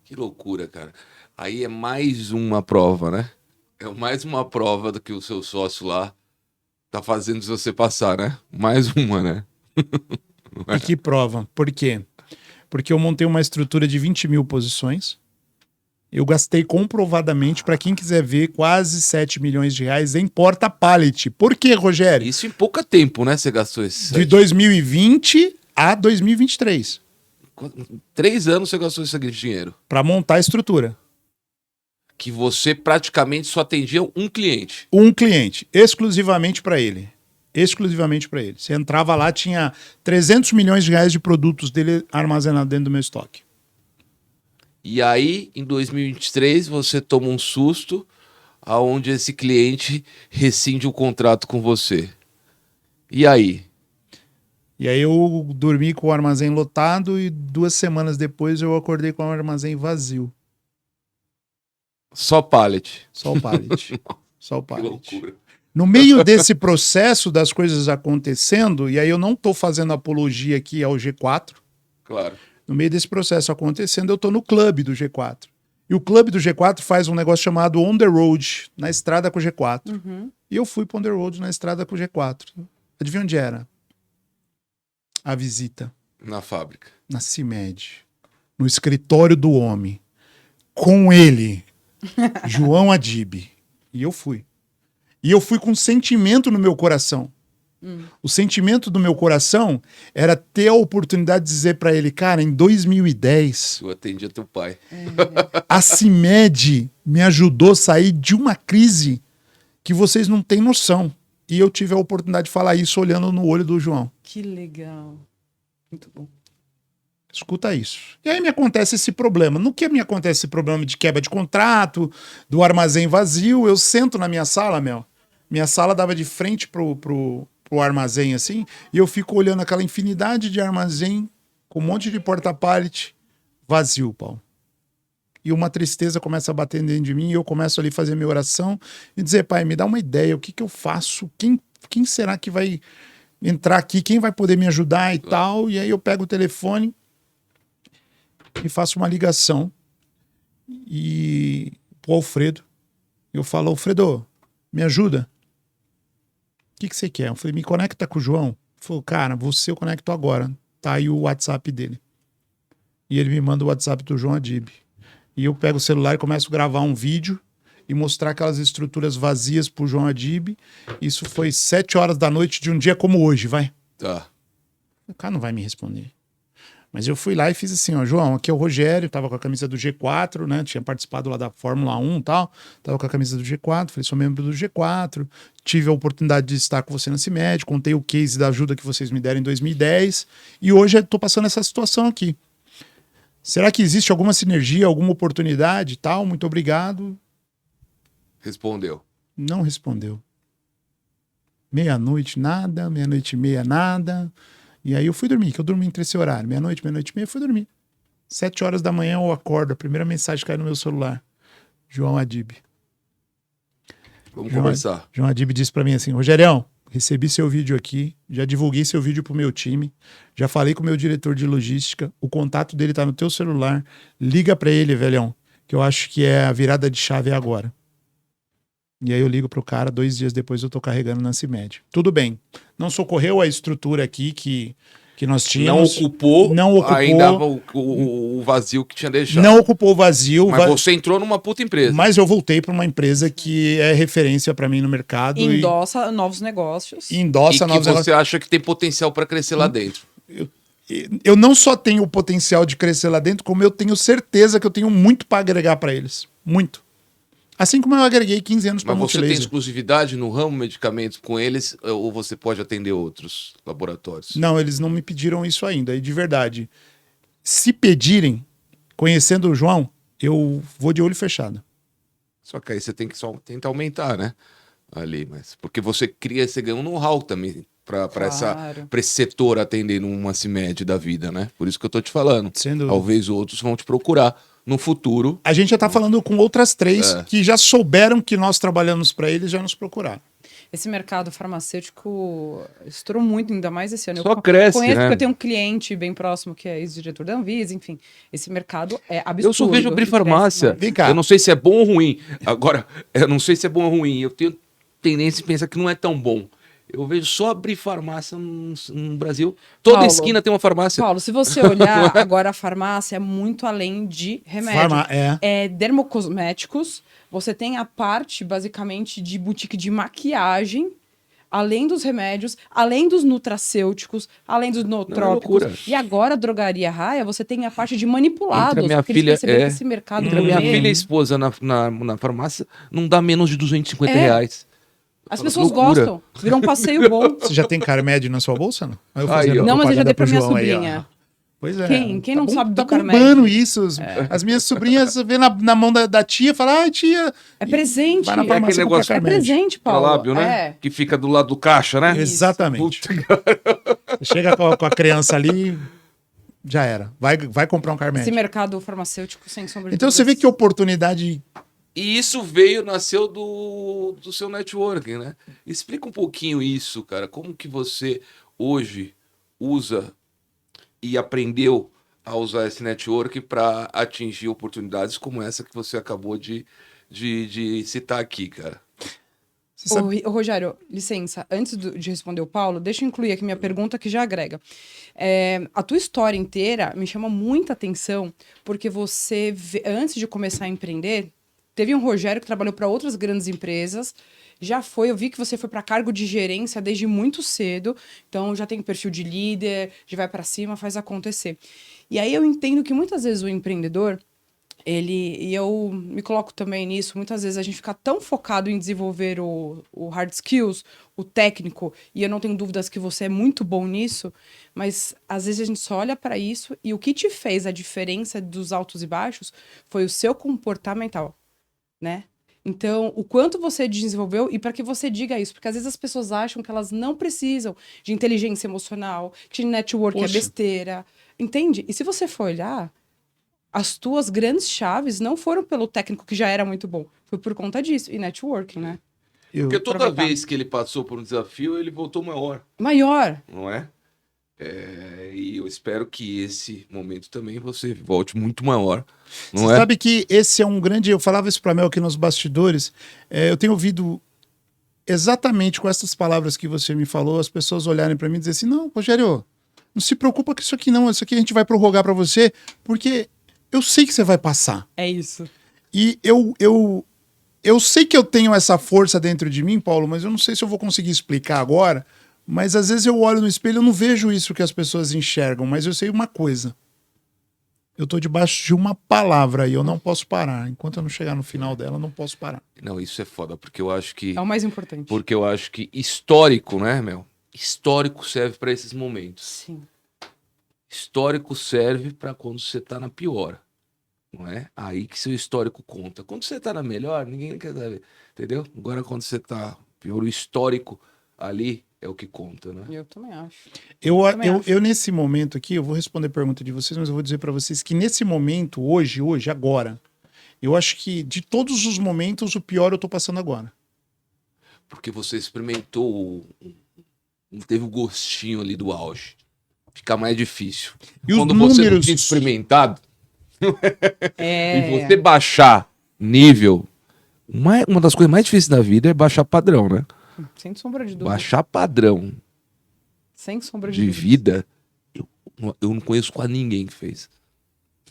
Que loucura, cara. Aí é mais uma prova, né? É mais uma prova do que o seu sócio lá tá fazendo você passar, né? Mais uma, né? E que prova? Por quê? Porque eu montei uma estrutura de 20 mil posições Eu gastei comprovadamente, para quem quiser ver, quase 7 milhões de reais em porta-pallet. Por quê, Rogério? Isso em pouco tempo, né? Você gastou esse. De 2020 a 2023. 3 anos você gastou esse dinheiro. Para montar a estrutura. Que você praticamente só atendia um cliente. Um cliente, exclusivamente para ele. Exclusivamente para ele. Você entrava lá, tinha 300 milhões de reais de produtos dele armazenados dentro do meu estoque. E aí, em 2023, você toma um susto aonde esse cliente rescinde o contrato com você. E aí? E aí eu dormi com o armazém lotado e 2 semanas depois eu acordei com o armazém vazio. Só pallet. Só o pallet. Só o Que pallet. loucura. No meio desse processo das coisas acontecendo, e aí eu não estou fazendo apologia aqui ao G4, Claro. no meio desse processo acontecendo, eu estou no clube do G4. E o clube do G4 faz um negócio chamado On The Road, na estrada com o G4. E eu fui para On The Road na estrada com o G4. Adivinha onde era? A visita. Na fábrica. Na CIMED. No escritório do homem. Com ele. João Adib. E eu fui. E eu fui com um sentimento no meu coração. O sentimento do meu coração era ter a oportunidade de dizer para ele, cara, em 2010, Eu atendia teu pai. a CIMED me ajudou a sair de uma crise que vocês não têm noção. E eu tive a oportunidade de falar isso olhando no olho do João. Que legal. Muito bom. Escuta isso. E aí me acontece esse problema. No que me acontece esse problema de quebra de contrato, do armazém vazio, eu sento na minha sala, Mel. Minha sala dava de frente pro armazém, assim, e eu fico olhando aquela infinidade de armazém com um monte de porta-pallet vazio, Paulo. E uma tristeza começa a bater dentro de mim e eu começo ali a fazer minha oração e dizer, pai, me dá uma ideia, o que que eu faço? Quem será que vai entrar aqui? Quem vai poder me ajudar e tal? E aí eu pego o telefone e faço uma ligação e pro Alfredo. Eu falo, Alfredo, me ajuda. O que você quer? Eu falei, me conecta com o João. Ele falou, cara, você eu conecto agora. Tá aí o WhatsApp dele. E ele me manda o WhatsApp do João Adib. E eu pego o celular e começo a gravar um vídeo e mostrar aquelas estruturas vazias pro João Adib. Isso foi 7 horas da noite de um dia como hoje, vai. Tá. O cara não vai me responder. Mas eu fui lá e fiz assim, ó, João, aqui é o Rogério, tava com a camisa do G4, né, tinha participado lá da Fórmula 1 e tal, tava com a camisa do G4, falei, sou membro do G4, tive a oportunidade de estar com você na CIMED, contei o case da ajuda que vocês me deram em 2010, e hoje eu tô passando essa situação aqui. Será que existe alguma sinergia, alguma oportunidade e tal? Muito obrigado. Respondeu. Não respondeu. Meia-noite, nada, meia-noite e meia, nada. E aí eu fui dormir, que eu dormi entre esse horário. Meia-noite, meia-noite e meia, eu fui dormir. 7 horas da manhã eu acordo, a primeira mensagem cai no meu celular. João Adib. Vamos conversar. João Adib disse pra mim assim, Rogerião, recebi seu vídeo aqui, já divulguei seu vídeo pro meu time, já falei com o meu diretor de logística, o contato dele tá no teu celular, liga pra ele, velhão, que eu acho que é a virada de chave agora. E aí eu ligo pro cara, 2 dias depois eu tô carregando na CIMED. Tudo bem, não socorreu a estrutura aqui que nós tínhamos. Não ocupou ainda o vazio que tinha deixado. Não ocupou o vazio. Mas você entrou numa puta empresa. Mas eu voltei para uma empresa que é referência para mim no mercado. Endossa novos negócios. Endossa novos negócios. Você acha que tem potencial para crescer lá dentro. Eu não só tenho o potencial de crescer lá dentro, como eu tenho certeza que eu tenho muito para agregar para eles. Muito. Assim como eu agreguei 15 anos para Mas você tem exclusividade no ramo medicamentos com eles ou você pode atender outros laboratórios? Não, eles não me pediram isso ainda. E de verdade, se pedirem, conhecendo o João, eu vou de olho fechado. Só que aí você tem que só tentar aumentar, né? Ali, mas porque você ganha um know-how também para esse setor atender numa CIMED da vida, né? Por isso que eu tô te falando. Talvez outros vão te procurar no futuro. A gente já tá falando com outras 3 que já souberam que nós trabalhamos para eles, já nos procuraram. Esse mercado farmacêutico estourou muito, ainda mais esse ano. Só cresce, conheço, né? Porque eu tenho um cliente bem próximo que é ex-diretor da Anvisa, enfim. Esse mercado é absurdo. Eu só vejo abrir farmácia. Vem cá. Eu não sei se é bom ou ruim. Agora, eu não sei se é bom ou ruim. Eu tenho tendência a pensar que não é tão bom. Eu vejo só abrir farmácia no Brasil. Toda Paulo, esquina tem uma farmácia. Paulo, se você olhar, agora a farmácia é muito além de remédio. É dermocosméticos, você tem a parte, basicamente, de boutique de maquiagem, além dos remédios, além dos nutracêuticos, além dos nootrópicos. loucura. E agora, a drogaria Raia, você tem a parte de manipulados. Entre a minha porque eles filha, perceberam que esse mercado Entre a minha gourmet, filha e a esposa na farmácia, não dá menos de 250 reais. as Fala, pessoas loucura. gostam. Virou um passeio bom. Você já tem Carmed na sua bolsa, não? Eu Aí, fazendo ó. Não, mas eu já propaganda dei pra pro minha João aí, ó. sobrinha. Pois é. Quem não sabe do tá Carmed? bombando isso. As minhas sobrinhas vê na mão da tia e falam, tia... É presente. Vai na É farmácia aquele comprar negócio- É Carmed. presente, Paulo. Lábio, né? É. Que fica do lado do caixa, né? Exatamente. Chega com a criança ali, já era. Vai comprar um Carmed. Esse mercado farmacêutico, sem sombra de Então você vê dúvidas. que oportunidade... E isso nasceu do seu networking, né? Explica um pouquinho isso, cara. Como que você hoje usa e aprendeu a usar esse network para atingir oportunidades como essa que você acabou de citar aqui, cara? Você sabe- Ô, Rogério, licença, antes de responder o Paulo, deixa eu incluir aqui minha pergunta que já agrega. A tua história inteira me chama muita atenção, porque você, antes de começar a empreender, teve um Rogério que trabalhou para outras grandes empresas, eu vi que você foi para cargo de gerência desde muito cedo, então já tem perfil de líder, já vai para cima, faz acontecer. E aí eu entendo que muitas vezes o empreendedor, e eu me coloco também nisso, muitas vezes a gente fica tão focado em desenvolver o hard skills, o técnico, e eu não tenho dúvidas que você é muito bom nisso, mas às vezes a gente só olha para isso e o que te fez a diferença dos altos e baixos foi o seu comportamental, né? Então, o quanto você desenvolveu e para que você diga isso, porque às vezes as pessoas acham que elas não precisam de inteligência emocional, que network é Poxa. besteira, entende? E se você for olhar, as tuas grandes chaves não foram pelo técnico que já era muito bom, foi por conta disso, e networking, né? Porque toda aproveitar. vez que ele passou por um desafio, ele voltou maior, Maior. não é? E eu espero que esse momento também você volte muito maior, não Você é? sabe que esse é um grande... Eu falava isso para Mel aqui nos bastidores. Eu tenho ouvido exatamente com essas palavras que você me falou, as pessoas olharem para mim e dizer assim, não, Rogério, não se preocupa com isso aqui não, isso aqui a gente vai prorrogar para você, porque eu sei que você vai passar. É isso. E eu sei que eu tenho essa força dentro de mim, Paulo, mas eu não sei se eu vou conseguir explicar agora, mas às vezes eu olho no espelho e eu não vejo isso que as pessoas enxergam, mas eu sei uma coisa. Eu tô debaixo de uma palavra e eu não posso parar. Enquanto eu não chegar no final dela, eu não posso parar. Não, isso é foda, porque eu acho que... É o mais importante. Porque eu acho que histórico, né, Mel? Histórico serve para esses momentos. Sim. Histórico serve para quando você tá na pior, não é? Aí que seu histórico conta. Quando você tá na melhor, ninguém quer saber, entendeu? Agora quando você tá pior, o histórico ali é o que conta, né? Eu também acho. Eu, Também acho. eu nesse momento aqui, eu vou responder a pergunta de vocês, mas eu vou dizer para vocês que nesse momento, hoje, agora, eu acho que de todos os momentos, o pior eu tô passando agora. Porque você experimentou, não teve o gostinho ali do auge. Fica mais difícil. E os Quando você não números... tinha experimentado, É. e você baixar nível, uma das coisas mais difíceis da vida é baixar padrão, né? Sem sombra de dúvida. Baixar padrão Sem sombra de de dúvida. vida, eu não conheço quase ninguém que fez.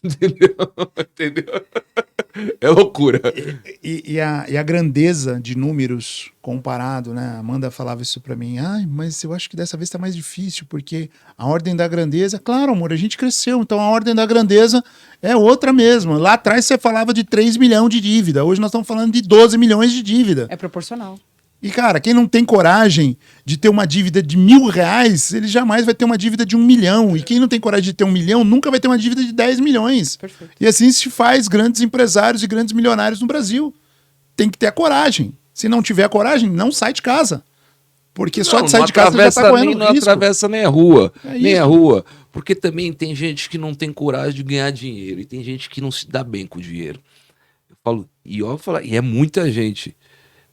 Entendeu? Entendeu? É loucura. E a grandeza de números comparado, né? A Amanda falava isso pra mim. Ai, mas eu acho que dessa vez tá mais difícil, porque a ordem da grandeza... Claro, amor, a gente cresceu, então a ordem da grandeza é outra mesmo. Lá atrás você falava de 3 milhões de dívida, hoje nós estamos falando de 12 milhões de dívida. É proporcional. E, cara, quem não tem coragem de ter uma dívida de R$1.000, ele jamais vai ter uma dívida de 1 milhão. E quem não tem coragem de ter 1 milhão, nunca vai ter uma dívida de 10 milhões. Perfeito. E assim se faz grandes empresários e grandes milionários no Brasil. Tem que ter a coragem. Se não tiver a coragem, não sai de casa. Porque só de sair de casa você já tá correndo não risco. atravessa nem a rua. É Nem isso. a rua. Porque também tem gente que não tem coragem de ganhar dinheiro. E tem gente que não se dá bem com o dinheiro. Eu falo, e é muita gente.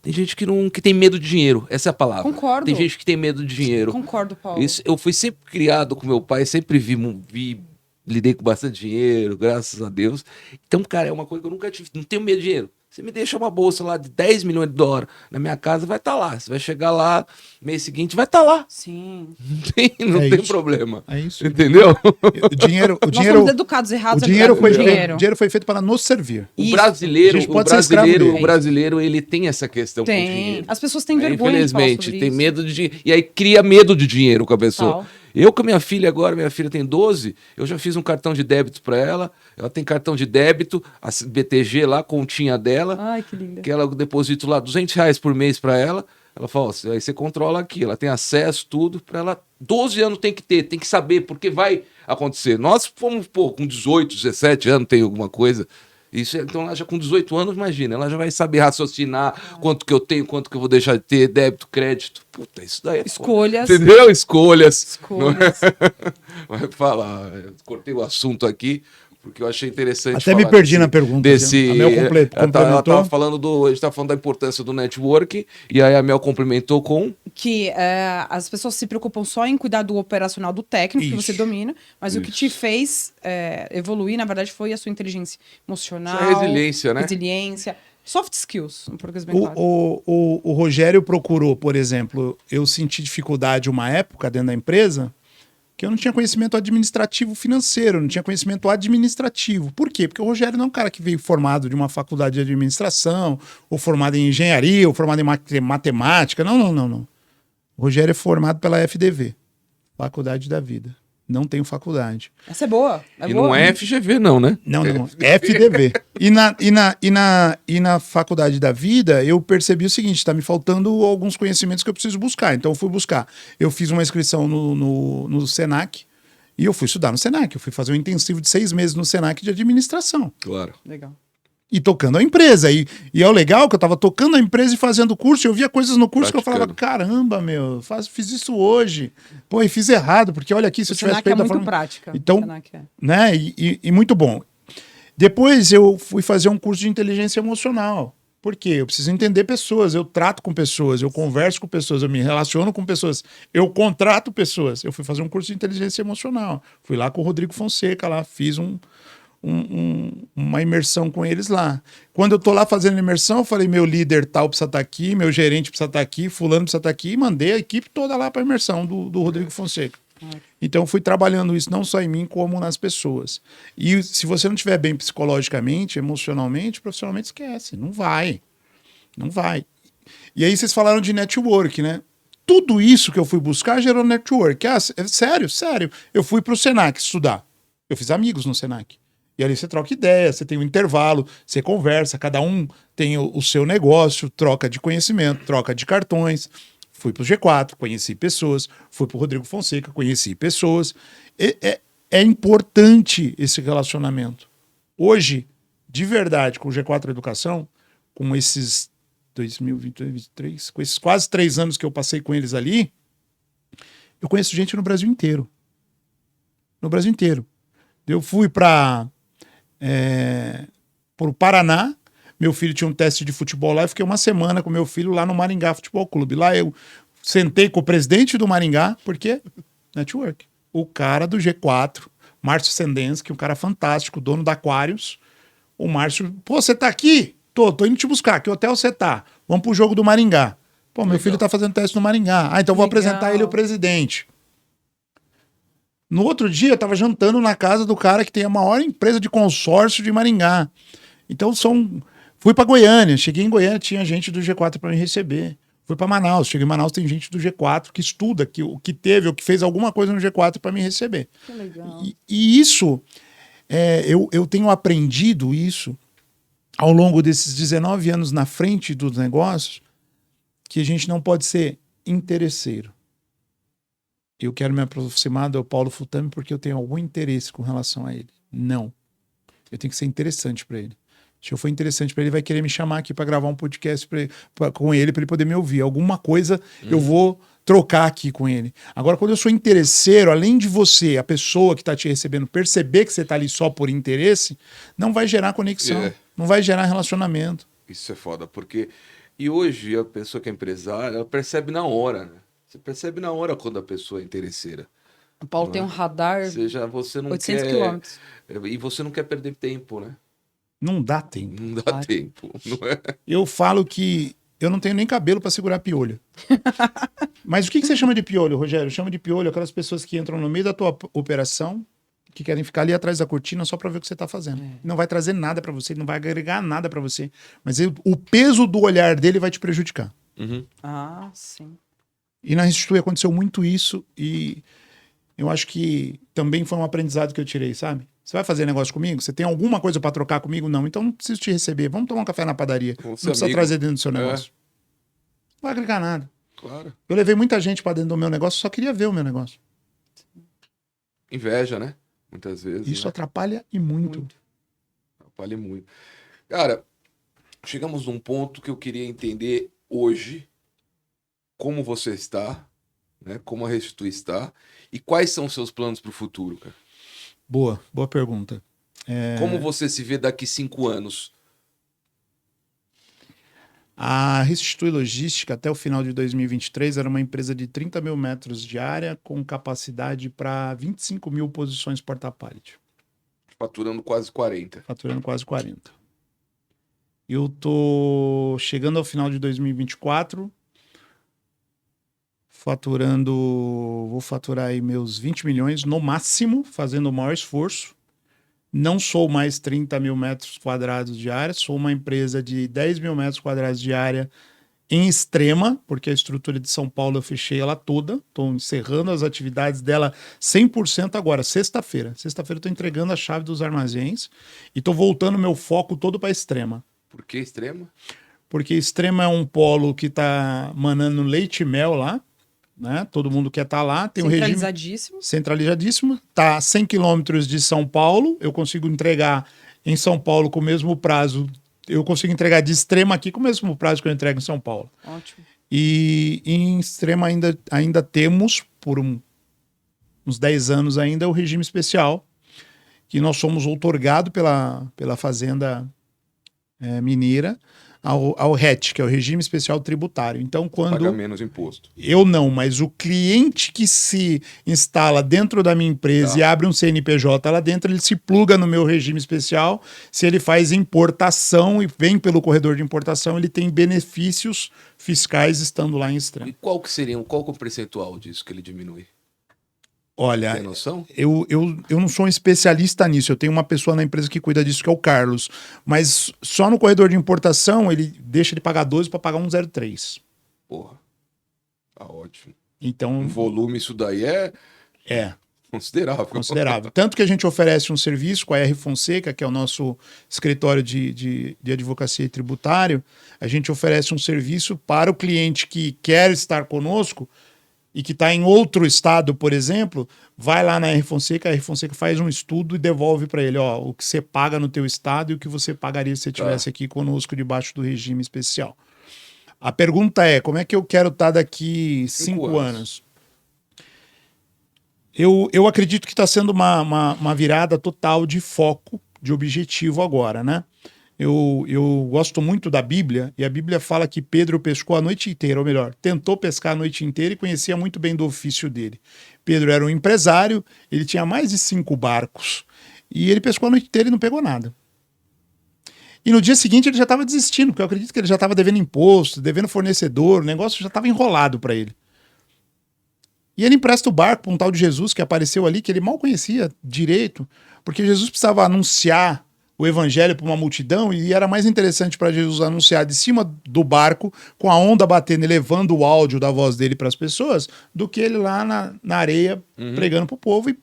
Tem gente que tem medo de dinheiro. Essa é a palavra. Concordo. Tem gente que tem medo de dinheiro. Concordo, Paulo. Isso, eu fui sempre criado com meu pai, sempre lidei com bastante dinheiro, graças a Deus. Então, cara, é uma coisa que eu nunca tive. Não tenho medo de dinheiro. Você me deixa uma bolsa lá de 10 milhões de dólares na minha casa, vai estar lá. Você vai chegar lá, mês seguinte, vai estar lá. Sim. Não É tem isso. problema. É isso. Entendeu? O dinheiro, Nós somos educados errados. o dinheiro foi feito, dinheiro. o dinheiro foi feito para nos servir. O Isso. brasileiro, A gente o pode ser escravo brasileiro, dele. o brasileiro, ele tem essa questão com o Tem. dinheiro. As pessoas têm vergonha de falar Infelizmente, sobre tem isso. medo de dinheiro. E aí cria medo de dinheiro com a pessoa. Tal. Eu com a minha filha agora, minha filha tem 12, eu já fiz um cartão de débito para ela. Ela tem cartão de débito, a BTG lá, continha dela, Ai, que linda. que ela deposito lá R$ 200 por mês para ela. Ela fala, ó, aí você controla aqui, ela tem acesso, tudo, para ela. 12 anos tem que ter, tem que saber, porque vai acontecer. Nós fomos, pô, com 18, 17 anos, tem alguma coisa. Então, ela já com 18 anos, imagina, ela já vai saber raciocinar quanto que eu tenho, quanto que eu vou deixar de ter, débito, crédito. Puta, isso daí é Escolhas. foda. Entendeu? Escolhas. Escolhas. Vai falar, eu cortei o assunto aqui, porque eu achei interessante. Até me falar perdi na pergunta. Desse, A Mel ela complementou. tava falando a gente tava falando da importância do network, e aí a Mel complementou com. Que as pessoas se preocupam só em cuidar do operacional, do técnico, que você Isso. domina, mas o que te fez evoluir, na verdade, foi a sua inteligência emocional. Essa resiliência, né? Resiliência. Soft skills, um português bem claro. O Rogério procurou, por exemplo, eu senti dificuldade uma época dentro da empresa que eu não tinha conhecimento administrativo financeiro, não tinha conhecimento administrativo. Por quê? Porque o Rogério não é um cara que veio formado de uma faculdade de administração, ou formado em engenharia, ou formado em matemática. Não. O Rogério é formado pela FDV, Faculdade da Vida. Não tenho faculdade. Essa é boa. E não é FGV, não, né? Não, FDV. E na Faculdade da Vida, eu percebi o seguinte, tá me faltando alguns conhecimentos que eu preciso buscar. Então eu fui buscar. Eu fiz uma inscrição no Senac e eu fui estudar no Senac. Eu fui fazer um intensivo de 6 meses no Senac de administração. Claro. Legal. E tocando a empresa. E é o legal que eu tava tocando a empresa e fazendo curso. Eu via coisas no curso que eu falava, caramba, meu, fiz isso hoje. Pô, e fiz errado, porque olha aqui, se O eu tivesse Senac feito é da muito forma... prática. Então, O Senac é. né? E muito bom. Depois eu fui fazer um curso de inteligência emocional. Por quê? Eu preciso entender pessoas, eu trato com pessoas, eu converso com pessoas, eu me relaciono com pessoas, eu contrato pessoas. Eu fui fazer um curso de inteligência emocional. Fui lá com o Rodrigo Fonseca, lá fiz uma imersão com eles lá. Quando eu tô lá fazendo a imersão, eu falei, meu líder tal precisa estar aqui, meu gerente precisa estar aqui, fulano precisa estar aqui, e mandei a equipe toda lá para a imersão do Rodrigo Fonseca. Então, eu fui trabalhando isso não só em mim, como nas pessoas. E se você não estiver bem psicologicamente, emocionalmente, profissionalmente, esquece. Não vai. Não vai. E aí vocês falaram de network, né? Tudo isso que eu fui buscar gerou network. Sério. Eu fui para o Senac estudar. Eu fiz amigos no Senac. E ali você troca ideia, você tem um intervalo, você conversa, cada um tem o seu negócio, troca de conhecimento, troca de cartões. Fui para o G4, conheci pessoas. Fui para o Rodrigo Fonseca, conheci pessoas. É importante esse relacionamento. Hoje, de verdade, com o G4 Educação, com esses 2023, com esses quase 3 anos que eu passei com eles ali, eu conheço gente no Brasil inteiro. No Brasil inteiro. Eu fui para o Paraná. Meu filho tinha um teste de futebol lá. Eu fiquei uma semana com meu filho lá no Maringá Futebol Clube. Lá eu sentei com o presidente do Maringá. Por quê? Network. O cara do G4, Márcio Sendensky, um cara fantástico, dono da Aquarius. O Márcio, pô, você tá aqui? Tô indo te buscar. Que hotel você tá? Vamos pro jogo do Maringá. Pô, meu filho tá fazendo teste no Maringá. Ah, então vou apresentar ele ao presidente. No outro dia, eu tava jantando na casa do cara que tem a maior empresa de consórcio de Maringá. Então, fui para Goiânia. Cheguei em Goiânia, tinha gente do G4 para me receber. Fui para Manaus. Cheguei em Manaus, tem gente do G4 que estuda, o que teve, ou que fez alguma coisa no G4 para me receber. Que legal. E isso, eu tenho aprendido isso ao longo desses 19 anos na frente dos negócios, que a gente não pode ser interesseiro. Eu quero me aproximar do Paulo Futami porque eu tenho algum interesse com relação a ele. Não. Eu tenho que ser interessante para ele. Se eu for interessante para ele, vai querer me chamar aqui para gravar um podcast com ele, para ele poder me ouvir. Alguma coisa eu vou trocar aqui com ele. Agora, quando eu sou interesseiro, além de você, a pessoa que está te recebendo, perceber que você está ali só por interesse, não vai gerar conexão, não vai gerar relacionamento. Isso é foda, porque... E hoje, a pessoa que é empresária, ela percebe na hora, né? Você percebe na hora quando a pessoa é interesseira. O Paulo tem um radar Ou seja, você não 800 quer... quilômetros. E você não quer perder tempo, né? Não dá tempo. Não dá Claro. tempo, não é? Eu falo que eu não tenho nem cabelo para segurar piolho. Mas o que você chama de piolho, Rogério? Eu chamo de piolho aquelas pessoas que entram no meio da tua operação, que querem ficar ali atrás da cortina só para ver o que você tá fazendo. Não vai trazer nada para você, não vai agregar nada para você. Mas o peso do olhar dele vai te prejudicar. Uhum. Ah, sim. E na Restitui aconteceu muito isso e eu acho que também foi um aprendizado que eu tirei, sabe? Você vai fazer negócio comigo? Você tem alguma coisa para trocar comigo? Não. Então não preciso te receber. Vamos tomar um café na padaria. Não Vamos ser precisa amigo. trazer dentro do seu É. negócio. Não vai agregar nada. Claro. Eu levei muita gente para dentro do meu negócio, só queria ver o meu negócio. Inveja, né? Muitas vezes. Isso né? atrapalha e muito. Atrapalha muito. Cara, chegamos num ponto que eu queria entender hoje como você está, né? Como a Restitui está e quais são os seus planos para o futuro, cara. Boa pergunta. Como você se vê daqui 5 anos? A Restitui Logística, até o final de 2023, era uma empresa de 30 mil metros de área, com capacidade para 25 mil posições porta-pallet, Faturando quase 40. faturando quase 40. Eu tô chegando ao final de 2024, vou faturar aí meus 20 milhões no máximo, fazendo o maior esforço. Não sou mais 30 mil metros quadrados de área, sou uma empresa de 10 mil metros quadrados de área em Extrema, porque a estrutura de São Paulo eu fechei ela toda, estou encerrando as atividades dela 100% agora, sexta-feira. Sexta-feira eu estou entregando a chave dos armazéns e estou voltando meu foco todo para Extrema. Por que Extrema? Porque Extrema é um polo que está manando leite e mel lá, né? Todo mundo quer estar lá, tem um regime Centralizadíssimo. centralizadíssimo, tá a 100 quilômetros de São Paulo, eu consigo entregar em São Paulo com o mesmo prazo, eu consigo entregar de Extrema aqui com o mesmo prazo que eu entrego em São Paulo. Ótimo. E em Extrema ainda temos, por uns 10 anos ainda, o regime especial, que nós somos outorgado pela Fazenda Mineira, ao RET, que é o Regime Especial Tributário. Então, Paga quando... menos imposto. Eu não, mas o cliente que se instala dentro da minha empresa e abre um CNPJ lá dentro, ele se pluga no meu regime especial. Se ele faz importação e vem pelo corredor de importação, ele tem benefícios fiscais estando lá em Extrema. E qual que é o percentual disso que ele diminui? Olha, Tem noção? eu não sou um especialista nisso. Eu tenho uma pessoa na empresa que cuida disso, que é o Carlos. Mas só no corredor de importação, ele deixa de pagar 12 para pagar 1,03. Porra. Tá ótimo. Então, Um volume, isso daí é considerável. considerável. Tanto que a gente oferece um serviço com a R Fonseca, que é o nosso escritório de advocacia e tributário. A gente oferece um serviço para o cliente que quer estar conosco e que está em outro estado, por exemplo, vai lá na R Fonseca, a R Fonseca faz um estudo e devolve para ele, ó, o que você paga no teu estado e o que você pagaria se você estivesse aqui conosco debaixo do regime especial. A pergunta é, como é que eu quero estar daqui 5 anos? Eu acredito que está sendo uma virada total de foco, de objetivo agora, né? Eu gosto muito da Bíblia, e a Bíblia fala que Pedro pescou a noite inteira, ou melhor, tentou pescar a noite inteira e conhecia muito bem do ofício dele. Pedro era um empresário, ele tinha mais de 5 barcos, e ele pescou a noite inteira e não pegou nada. E no dia seguinte ele já estava desistindo, porque eu acredito que ele já estava devendo imposto, devendo fornecedor, o negócio já estava enrolado para ele. E ele empresta o barco para um tal de Jesus que apareceu ali, que ele mal conhecia direito, porque Jesus precisava anunciar o evangelho para uma multidão e era mais interessante para Jesus anunciar de cima do barco, com a onda batendo e levando o áudio da voz dele para as pessoas, do que ele lá na areia pregando para o povo. E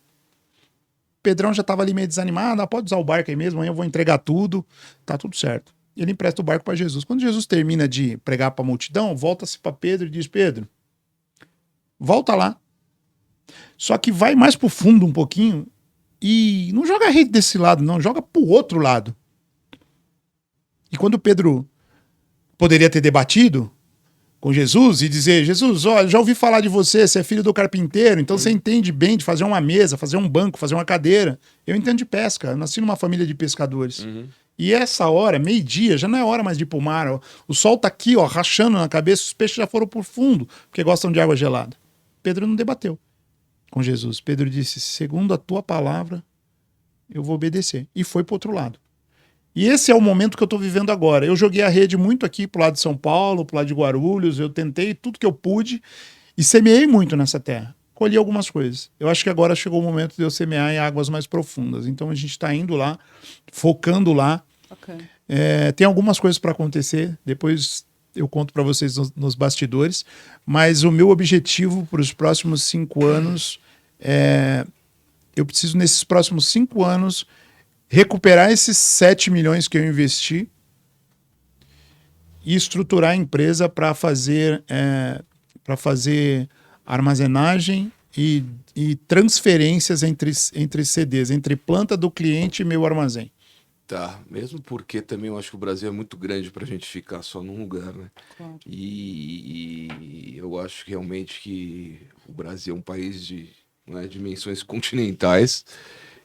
Pedrão já estava ali meio desanimado, pode usar o barco aí mesmo, amanhã eu vou entregar tudo, tá tudo certo. E ele empresta o barco para Jesus. Quando Jesus termina de pregar para a multidão, volta-se para Pedro e diz, Pedro, volta lá. Só que vai mais pro fundo um pouquinho e não joga a rede desse lado, não, joga pro outro lado. E quando Pedro poderia ter debatido com Jesus e dizer, Jesus, olha, já ouvi falar de você, você é filho do carpinteiro, então você entende bem de fazer uma mesa, fazer um banco, fazer uma cadeira. Eu entendo de pesca, eu nasci numa família de pescadores. E essa hora, meio-dia, já não é hora mais de ir pro mar. Ó. O sol tá aqui, ó, rachando na cabeça, os peixes já foram pro fundo, porque gostam de água gelada. Pedro não debateu com Jesus. Pedro disse, segundo a tua palavra, eu vou obedecer. E foi pro outro lado. E esse é o momento que eu estou vivendo agora. Eu joguei a rede muito aqui pro lado de São Paulo, pro lado de Guarulhos, eu tentei tudo que eu pude e semeei muito nessa terra. Colhi algumas coisas. Eu acho que agora chegou o momento de eu semear em águas mais profundas. Então a gente está indo lá, focando lá. Ok. Tem algumas coisas para acontecer, depois eu conto para vocês nos bastidores, mas o meu objetivo para os próximos 5 anos eu preciso, nesses próximos 5 anos, recuperar esses 7 milhões que eu investi e estruturar a empresa para fazer armazenagem e transferências entre CDs, entre planta do cliente e meu armazém. Tá, mesmo porque também eu acho que o Brasil é muito grande pra gente ficar só num lugar, né? Claro. E eu acho que realmente que o Brasil é um país de, né, dimensões continentais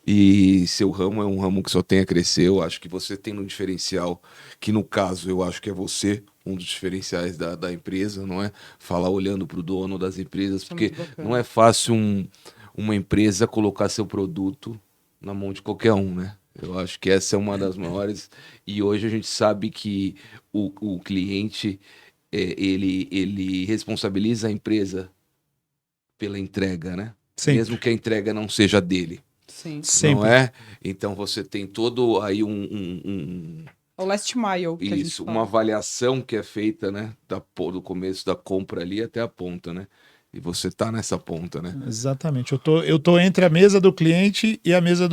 e seu ramo é um ramo que só tem a crescer. Eu acho que você tem um diferencial, que no caso eu acho que é você, um dos diferenciais da empresa, não é? Falar olhando para o dono das empresas, Isso é porque muito bacana. não é fácil uma empresa colocar seu produto na mão de qualquer um, né? Eu acho que essa é uma das maiores. E hoje a gente sabe que o cliente ele responsabiliza a empresa pela entrega, né? Sempre. Mesmo que a entrega não seja dele, Sim. Sempre. não é? Então você tem todo aí um O last mile que a gente isso, fala. uma avaliação que é feita, né? Do começo da compra ali até a ponta, né? E você tá nessa ponta, né? Exatamente. Eu tô entre a mesa do cliente e a mesa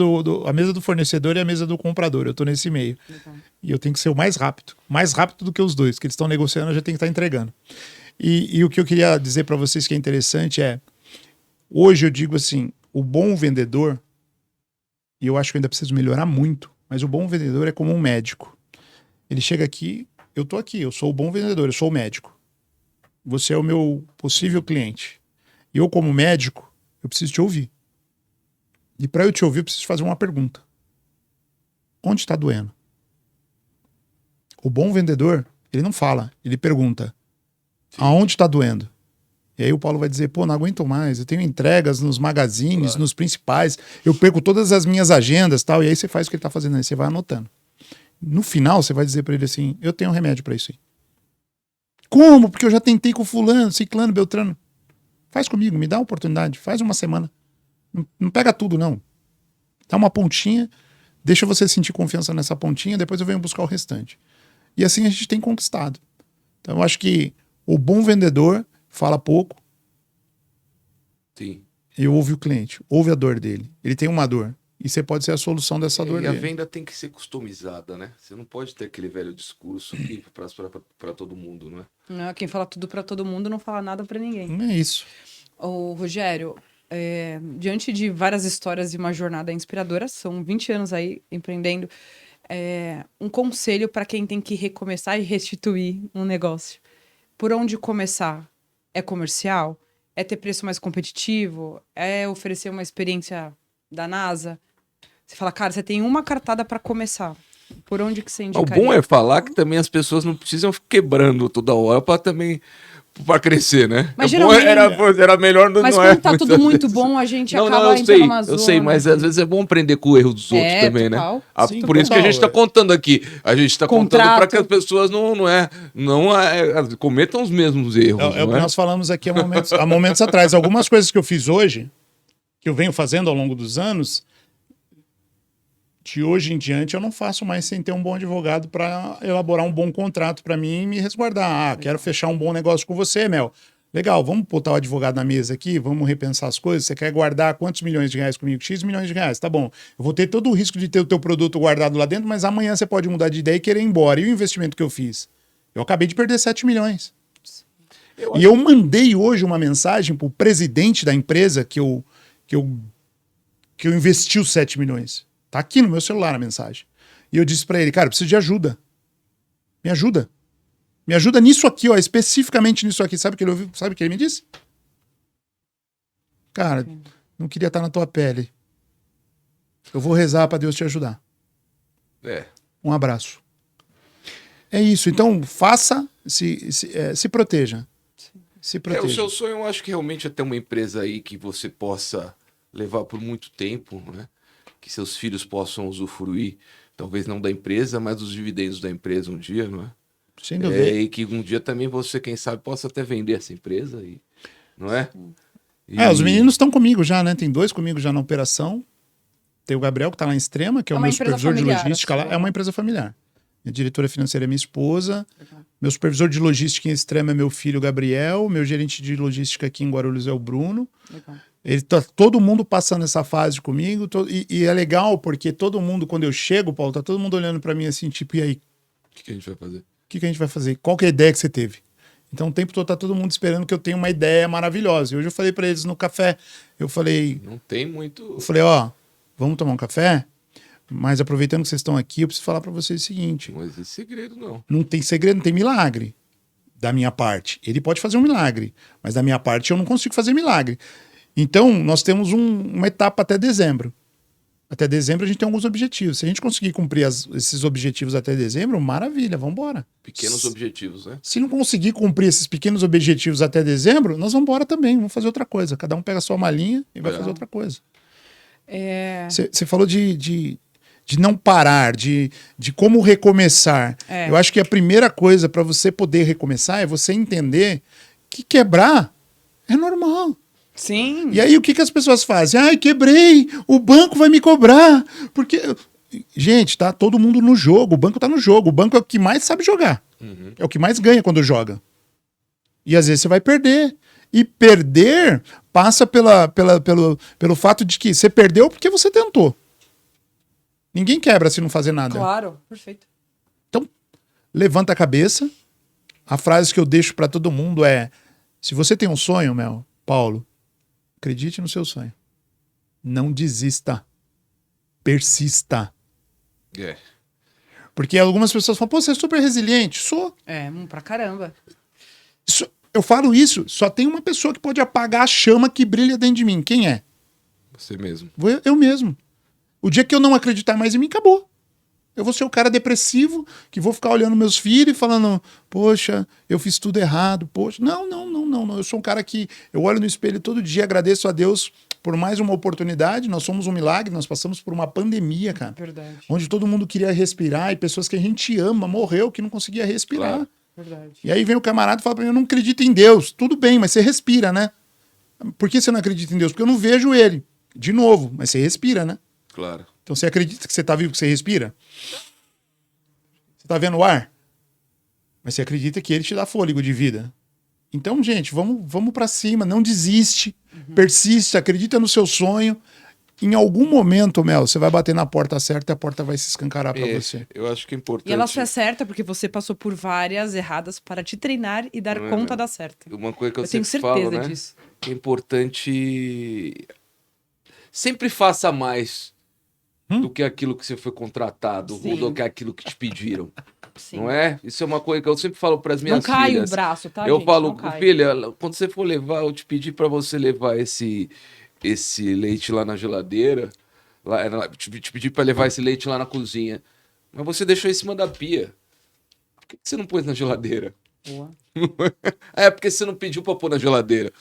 a mesa do fornecedor e a mesa do comprador. Eu tô nesse meio. Legal. E eu tenho que ser o mais rápido. Mais rápido do que os dois, que eles estão negociando, eu já tenho que estar entregando. E o que eu queria dizer para vocês que é interessante hoje eu digo assim, o bom vendedor, e eu acho que eu ainda preciso melhorar muito, mas o bom vendedor é como um médico. Ele chega aqui, eu tô aqui, eu sou o bom vendedor, eu sou o médico. Você é o meu possível cliente. E eu, como médico, eu preciso te ouvir. E para eu te ouvir, eu preciso fazer uma pergunta. Onde está doendo? O bom vendedor, ele não fala, ele pergunta. Aonde está doendo? E aí o Paulo vai dizer, pô, não aguento mais, eu tenho entregas nos magazines, Claro. nos principais, eu perco todas as minhas agendas, tal, e aí você faz o que ele está fazendo aí, você vai anotando. No final, você vai dizer para ele assim, eu tenho um remédio para isso aí. Como? Porque eu já tentei com fulano, ciclano, beltrano. Faz comigo, me dá uma oportunidade, faz uma semana. Não pega tudo, não. Dá uma pontinha, deixa você sentir confiança nessa pontinha, depois eu venho buscar o restante. E assim a gente tem conquistado. Então eu acho que o bom vendedor fala pouco Sim. e ouve o cliente, ouve a dor dele. Ele tem uma dor. E você pode ser a solução dessa dor E a dele. venda tem que ser customizada, né? Você não pode ter aquele velho discurso que para todo mundo, não é? Não, quem fala tudo pra todo mundo não fala nada pra ninguém. Não é isso. Ô, Rogério, diante de várias histórias e uma jornada inspiradora, são 20 anos aí empreendendo, um conselho para quem tem que recomeçar e restituir um negócio. Por onde começar? É comercial? É ter preço mais competitivo? É oferecer uma experiência da NASA? Você fala, cara, você tem uma cartada para começar. Por onde que você O indicaria? bom é falar que também as pessoas não precisam ficar quebrando toda hora para crescer, né? Mas É bom, geralmente- era melhor não Mas não quando é tá tudo muitas muito vezes. bom, a gente Não, acaba não, eu entrando numa sei, zona. mas às vezes é bom aprender com o erro dos outros também, né? Total. Sim, Por isso que a gente está total, contando aqui. A gente está contando para Contrato. que as pessoas não cometam os mesmos erros, É o não que é? nós falamos aqui há momentos atrás. Algumas coisas que eu fiz hoje, que eu venho fazendo ao longo dos anos, de hoje em diante eu não faço mais sem ter um bom advogado para elaborar um bom contrato para mim e me resguardar. Quero fechar um bom negócio com você, Mel. Legal, vamos botar o advogado na mesa aqui, vamos repensar as coisas. Você quer guardar quantos milhões de reais comigo? X milhões de reais, tá bom. Eu vou ter todo o risco de ter o teu produto guardado lá dentro, mas amanhã você pode mudar de ideia e querer ir embora. E o investimento que eu fiz? Eu acabei de perder 7 milhões. E eu mandei hoje uma mensagem pro presidente da empresa que eu investi os 7 milhões. Tá aqui no meu celular a mensagem. E eu disse pra ele, cara, eu preciso de ajuda. Me ajuda. Me ajuda nisso aqui, ó, especificamente nisso aqui. Sabe o que ele ouviu? Sabe o que ele me disse? Cara, não queria estar na tua pele. Eu vou rezar pra Deus te ajudar. Um abraço. É isso. Então, faça, se proteja. Se O proteja. seu sonho, eu acho que realmente é ter uma empresa aí que você possa levar por muito tempo, né? que seus filhos possam usufruir, talvez não da empresa, mas dos dividendos da empresa um dia, não é? Sem dúvida. E que um dia também você, quem sabe, possa até vender essa empresa, não é? Os meninos estão comigo já, né? Tem 2 comigo já na operação. Tem o Gabriel, que está lá em Extrema, que é o meu supervisor de logística lá. É uma empresa familiar. Minha diretora financeira é minha esposa. Legal. Meu supervisor de logística em Extrema é meu filho, Gabriel. Meu gerente de logística aqui em Guarulhos é o Bruno. Legal. Todo mundo passando essa fase comigo. E é legal, porque todo mundo, quando eu chego, Paulo, tá todo mundo olhando para mim assim, tipo, e aí? O que a gente vai fazer? O que a gente vai fazer? Qual que é a ideia que você teve? Então, o tempo todo tá todo mundo esperando que eu tenha uma ideia maravilhosa. E hoje eu falei para eles no café, eu falei, ó, vamos tomar um café? Mas aproveitando que vocês estão aqui, eu preciso falar para vocês o seguinte. Não existe segredo, não. Não tem segredo, não tem milagre da minha parte. Ele pode fazer um milagre, mas da minha parte eu não consigo fazer milagre. Então, nós temos uma etapa até dezembro. Até dezembro a gente tem alguns objetivos. Se a gente conseguir cumprir esses objetivos até dezembro, maravilha, vamos embora. Pequenos objetivos, né? Se não conseguir cumprir esses pequenos objetivos até dezembro, nós vamos embora também, vamos fazer outra coisa. Cada um pega a sua malinha e vai fazer outra coisa. Você falou de não parar, de como recomeçar. Eu acho que a primeira coisa para você poder recomeçar é você entender que quebrar é normal. Sim. E aí o que as pessoas fazem? Ai, quebrei, o banco vai me cobrar. Porque, gente, tá todo mundo no jogo, o banco tá no jogo, o banco é o que mais sabe jogar. É o que mais ganha quando joga. E às vezes você vai perder. E perder passa pelo fato de que você perdeu porque você tentou. Ninguém quebra se não fazer nada. Claro, perfeito. Então, levanta a cabeça. A frase que eu deixo para todo mundo é: se você tem um sonho, Paulo, acredite no seu sonho. Não desista. Persista. Porque algumas pessoas falam, pô, você é super resiliente. Sou. Pra caramba. Eu falo isso, só tem uma pessoa que pode apagar a chama que brilha dentro de mim. Quem é? Você mesmo. Eu mesmo. O dia que eu não acreditar mais em mim, acabou. Eu vou ser o cara depressivo, que vou ficar olhando meus filhos e falando, poxa, eu fiz tudo errado, poxa. Não. Eu sou um cara que eu olho no espelho todo dia, agradeço a Deus por mais uma oportunidade. Nós somos um milagre, nós passamos por uma pandemia, cara. Verdade. Onde todo mundo queria respirar e pessoas que a gente ama morreu que não conseguia respirar. Claro. Verdade. E aí vem o camarada e fala pra mim, eu não acredito em Deus. Tudo bem, mas você respira, né? Por que você não acredita em Deus? Porque eu não vejo ele. De novo, mas você respira, né? Claro. Então você acredita que você tá vivo, que você respira? Você tá vendo o ar? Mas você acredita que ele te dá fôlego de vida. Então, gente, vamos para cima, não desiste, persiste, acredita no seu sonho. Em algum momento, você vai bater na porta certa e a porta vai se escancarar para você. Eu acho que é importante. E ela só é certa porque você passou por várias erradas para te treinar e dar conta da certa. Uma coisa que eu tenho sempre certeza falo, né? disso. Que é importante. Sempre faça mais do que aquilo que você foi contratado, Sim. ou do que aquilo que te pediram. Sim. Não é? Isso é uma coisa que eu sempre falo para as minhas Não cai filhas. o braço, tá, Eu gente? falo, Não cai. filha, quando você for levar, eu te pedi para você levar esse leite lá na geladeira. Te pedi para levar esse leite lá na cozinha. Mas você deixou em cima da pia. Por que você não pôs na geladeira? Boa. Porque você não pediu para pôr na geladeira.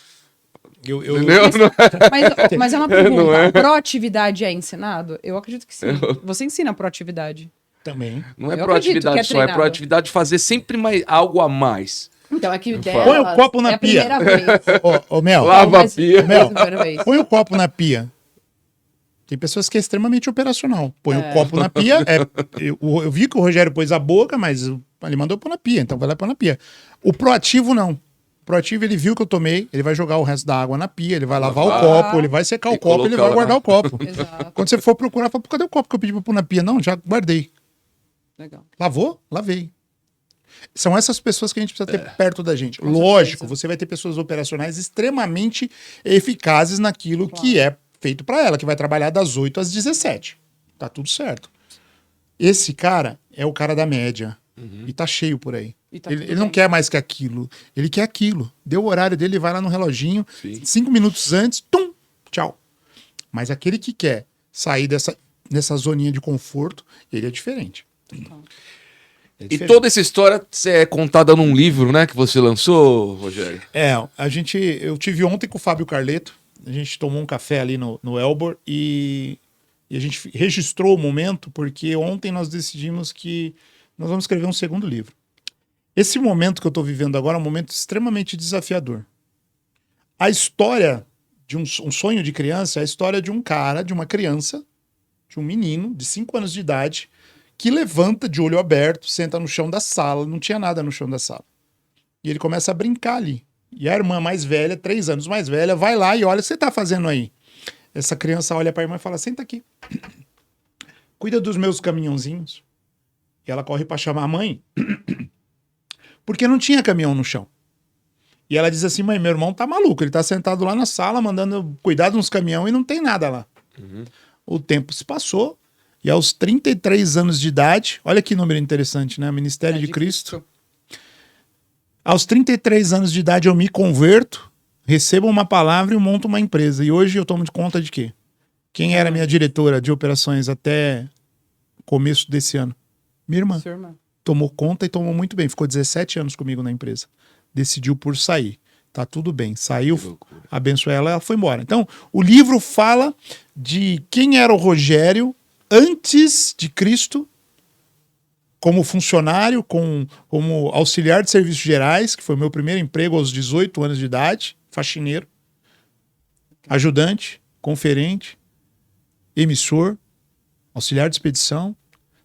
Eu Entendeu? Mas é uma pergunta. Proatividade é ensinado? Eu acredito que sim. Você ensina proatividade. também. Não é Eu acredito proatividade que é só, é treinado. proatividade de fazer sempre algo a mais. Então é que falo. delas Põe o copo na é a pia. primeira vez. Ô, Mel, Lava a pia. É a primeira vez. põe o copo na pia. Tem pessoas que é extremamente operacional. Põe o copo na pia. Eu vi que o Rogério pôs a boca, mas ele mandou pôr na pia, então vai lá pôr na pia. O proativo não. O proativo, ele viu que eu tomei, ele vai jogar o resto da água na pia, ele vai lavar o copo, ele vai secar o copo, ele vai guardar o copo. Exato. Quando você for procurar, fala, cadê o copo que eu pedi pra pôr na pia? Não, já guardei. Legal. Lavou? Lavei. São essas pessoas que a gente precisa ter perto da gente. Com Lógico, certeza. você vai ter pessoas operacionais extremamente eficazes naquilo que é feito para ela, que vai trabalhar das 8 às 17. Tá tudo certo. Esse cara é o cara da média. E tá cheio por aí. E tá Ele tudo não bem. quer mais que aquilo. Ele quer aquilo. Deu o horário dele, vai lá no reloginho, Sim. 5 minutos antes, tum, tchau. Mas aquele que quer sair dessa zoninha de conforto, ele é diferente. É E diferente. toda essa história é contada num livro, né, que você lançou, Rogério? Eu tive ontem com o Fábio Carleto, a gente tomou um café ali no Elbor e E a gente registrou o momento porque ontem nós decidimos que nós vamos escrever um segundo livro. Esse momento que eu estou vivendo agora é um momento extremamente desafiador. A história de um sonho de criança é a história de um cara, de uma criança, de um menino de 5 anos de idade, que levanta de olho aberto, senta no chão da sala, não tinha nada no chão da sala. E ele começa a brincar ali. E a irmã mais velha, 3 anos mais velha, vai lá e olha, o que você está fazendo aí? Essa criança olha para a irmã e fala, senta aqui. Cuida dos meus caminhãozinhos. E ela corre para chamar a mãe, porque não tinha caminhão no chão. E ela diz assim, mãe, meu irmão tá maluco, ele tá sentado lá na sala, mandando cuidar de uns caminhões e não tem nada lá. O tempo se passou, e aos 33 anos de idade, olha que número interessante, né? Ministério de Cristo. Aos 33 anos de idade eu me converto, recebo uma palavra e monto uma empresa. E hoje eu tomo de conta de quê? Quem era minha diretora de operações até começo desse ano? Minha irmã. Sua irmã. Tomou conta e tomou muito bem. Ficou 17 anos comigo na empresa. Decidiu por sair. Tá tudo bem. Saiu, abençoei ela foi embora. Então, o livro fala de quem era o Rogério antes de Cristo, como funcionário, como auxiliar de serviços gerais, que foi o meu primeiro emprego aos 18 anos de idade, faxineiro, ajudante, conferente, emissor, auxiliar de expedição,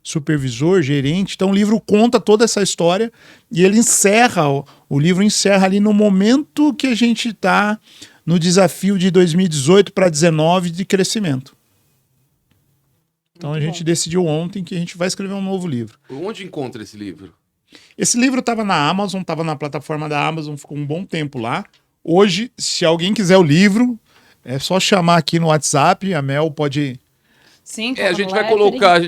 supervisor, gerente. Então o livro conta toda essa história e ele encerra, o livro encerra ali no momento que a gente está no desafio de 2018 para 2019 de crescimento. Então Muito a gente bom. decidiu ontem que a gente vai escrever um novo livro. Onde encontra esse livro? Esse livro estava na Amazon, estava na plataforma da Amazon, ficou um bom tempo lá. Hoje, se alguém quiser o livro, é só chamar aqui no WhatsApp, a Mel pode... Sim, A gente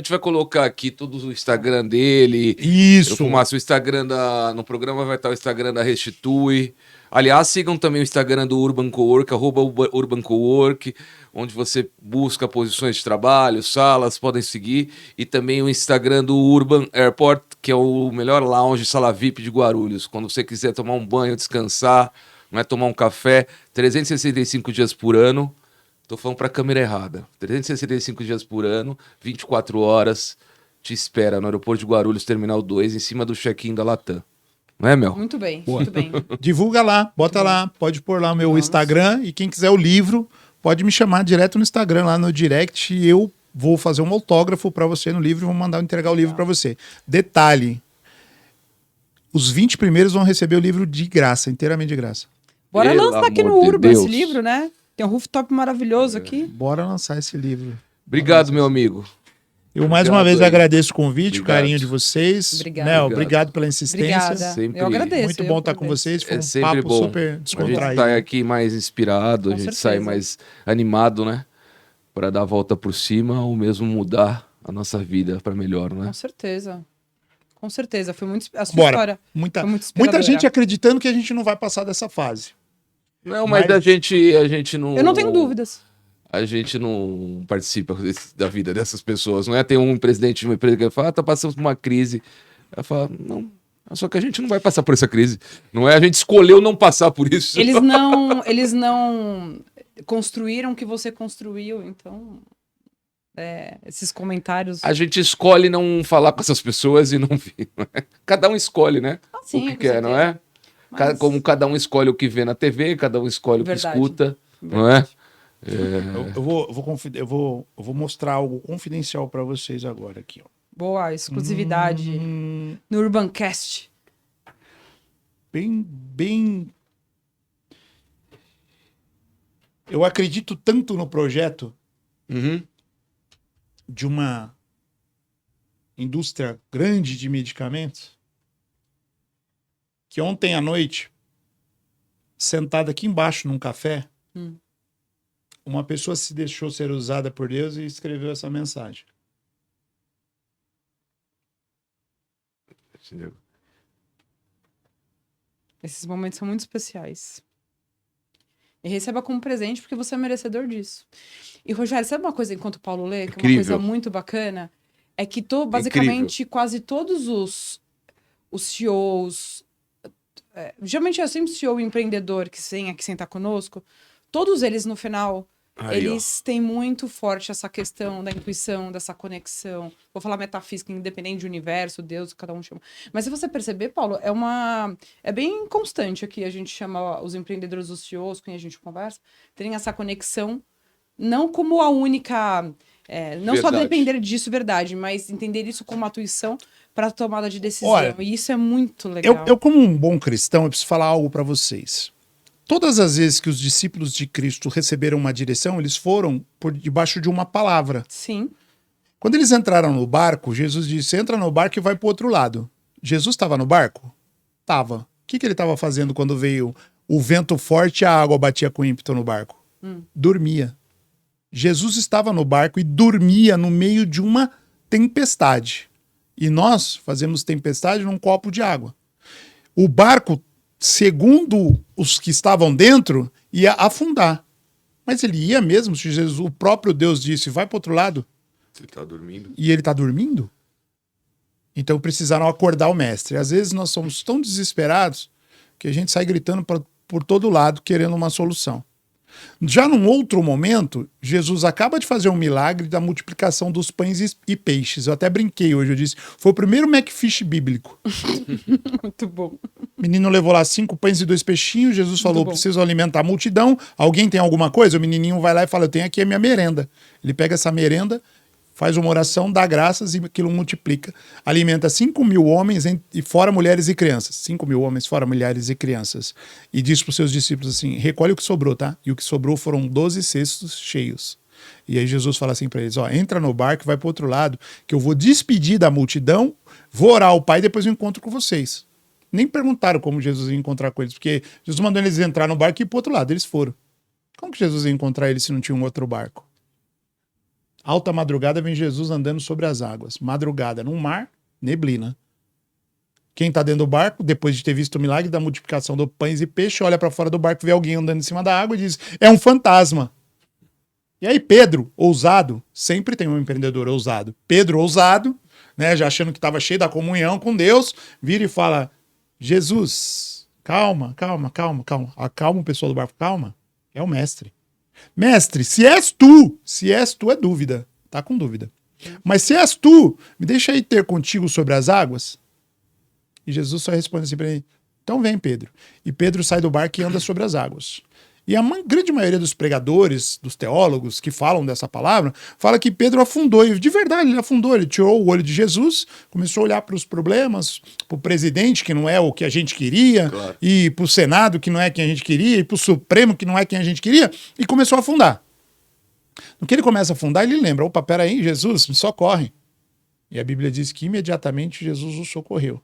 vai colocar aqui todo o Instagram dele. Isso. O Instagram no programa vai estar o Instagram da Restitui. Aliás, sigam também o Instagram do Urban Cowork, @Urban Cowork, onde você busca posições de trabalho, salas, podem seguir. E também o Instagram do Urban Airport, que é o melhor lounge, sala VIP de Guarulhos. Quando você quiser tomar um banho, descansar, não é tomar um café, 365 dias por ano. Tô falando pra câmera errada. 365 dias por ano, 24 horas, te espera no aeroporto de Guarulhos, Terminal 2, em cima do check-in da Latam. Não é, Mel? Muito bem, muito bem. Divulga lá, bota lá, pode pôr lá o meu Instagram e quem quiser o livro, pode me chamar direto no Instagram, lá no direct, e eu vou fazer um autógrafo para você no livro e vou mandar entregar o livro para você. Detalhe, os 20 primeiros vão receber o livro de graça, inteiramente de graça. Bora Pelo lançar aqui no amor de Urban esse Deus. livro, né? Tem um rooftop maravilhoso aqui. Bora lançar esse livro. Obrigado, meu amigo. Eu mais Obrigado uma vez aí. agradeço o convite, o Obrigado. carinho de vocês. Obrigado. Nel, Obrigado. obrigado pela insistência. Obrigada. Sempre. Eu agradeço. Muito eu bom estar com agradeço. vocês. Foi É um sempre papo bom. super A gente descontraído. sai aqui mais inspirado, a Com gente certeza. sai mais animado, né? Para dar a volta por cima ou mesmo mudar a nossa vida para melhor, né? Com certeza. Com certeza. Foi muito. A sua Bora. história Muita foi muito inspiradora. gente acreditando que a gente não vai passar dessa fase. Não, mas Mas- a gente não. Eu não tenho dúvidas. A gente não participa da vida dessas pessoas, não é? Tem um presidente de uma empresa que fala, tá passando por uma crise. Ela fala, não, só que a gente não vai passar por essa crise. Não é? A gente escolheu não passar por isso. Eles não construíram o que você construiu, então esses comentários. A gente escolhe não falar com essas pessoas e não vir. Não é? Cada um escolhe, né? Ah, sim, O que com quer, não é? Mas- Como cada um escolhe o que vê na TV, cada um escolhe o que Verdade. escuta, não é? Eu vou mostrar algo confidencial para vocês agora aqui. Ó. Boa, exclusividade no Urbancast. Bem. Eu acredito tanto no projeto Uhum. de uma indústria grande de medicamentos que ontem à noite, sentado aqui embaixo num café, uma pessoa se deixou ser usada por Deus e escreveu essa mensagem. Esses momentos são muito especiais. E receba como presente porque você é merecedor disso. E, Rogério, sabe uma coisa enquanto o Paulo lê, que é uma Incrível. coisa muito bacana? É que basicamente quase todos os CEOs, geralmente é sempre CEO empreendedor que vem aqui sentar conosco, todos eles no final Aí, ó. Eles têm muito forte essa questão da intuição, dessa conexão. Vou falar metafísica, independente de universo, Deus, cada um chama. Mas se você perceber, Paulo, é bem constante aqui. A gente chama os empreendedores, os CEOs, com quem a gente conversa, terem essa conexão, não como a única... não só Verdade. depender disso, verdade, mas entender isso como uma intuição para tomada de decisão. Olha, e isso é muito legal. Eu, como um bom cristão, eu preciso falar algo para vocês. Todas as vezes que os discípulos de Cristo receberam uma direção, eles foram por debaixo de uma palavra. Sim. Quando eles entraram no barco, Jesus disse: entra no barco e vai para o outro lado. Jesus estava no barco? Tava. O que ele estava fazendo quando veio o vento forte e a água batia com ímpeto no barco? Dormia. Jesus estava no barco e dormia no meio de uma tempestade. E nós fazemos tempestade num copo de água. O barco, segundo os que estavam dentro, ia afundar. Mas ele ia mesmo, se Jesus, o próprio Deus disse, vai para o outro lado. Você tá dormindo? E ele está dormindo? Então precisaram acordar o mestre. Às vezes nós somos tão desesperados que a gente sai gritando por todo lado querendo uma solução. Já num outro momento, Jesus acaba de fazer um milagre da multiplicação dos pães e peixes. Eu até brinquei hoje, eu disse, foi o primeiro McFish bíblico. Muito bom. O menino levou lá 5 pães e 2 peixinhos, Jesus falou, bom. preciso alimentar a multidão, alguém tem alguma coisa? O menininho vai lá e fala, eu tenho aqui a minha merenda. Ele pega essa merenda, faz uma oração, dá graças e aquilo multiplica. Alimenta 5.000 homens e fora mulheres e crianças. 5.000 homens fora mulheres e crianças. E diz para os seus discípulos assim, recolhe o que sobrou, tá? E o que sobrou foram 12 cestos cheios. E aí Jesus fala assim para eles, ó, entra no barco e vai para o outro lado, que eu vou despedir da multidão, vou orar ao Pai e depois eu encontro com vocês. Nem perguntaram como Jesus ia encontrar com eles, porque Jesus mandou eles entrar no barco e ir para o outro lado, eles foram. Como que Jesus ia encontrar eles se não tinha um outro barco? Alta madrugada vem Jesus andando sobre as águas. Madrugada no mar, neblina. Quem está dentro do barco, depois de ter visto o milagre da multiplicação do pães e peixe, olha para fora do barco, vê alguém andando em cima da água e diz, é um fantasma. E aí Pedro, ousado, sempre tem um empreendedor ousado. Pedro, ousado, né, já achando que estava cheio da comunhão com Deus, vira e fala, Jesus, calma, calma, calma, calma. Acalma o pessoal do barco, calma. É o mestre. Mestre, se és tu é dúvida, tá com dúvida. Mas se és tu, me deixa aí ter contigo sobre as águas. E Jesus só responde assim para ele, então vem Pedro. E Pedro sai do barco e anda sobre as águas. E a grande maioria dos pregadores, dos teólogos que falam dessa palavra, fala que Pedro afundou. E de verdade, ele afundou. Ele tirou o olho de Jesus, começou a olhar para os problemas, para o presidente, que não é o que a gente queria, Claro. e para o Senado, que não é quem a gente queria, e para o Supremo, que não é quem a gente queria, e começou a afundar. No que ele começa a afundar, ele lembra, opa, peraí, Jesus, me socorre. E a Bíblia diz que imediatamente Jesus o socorreu.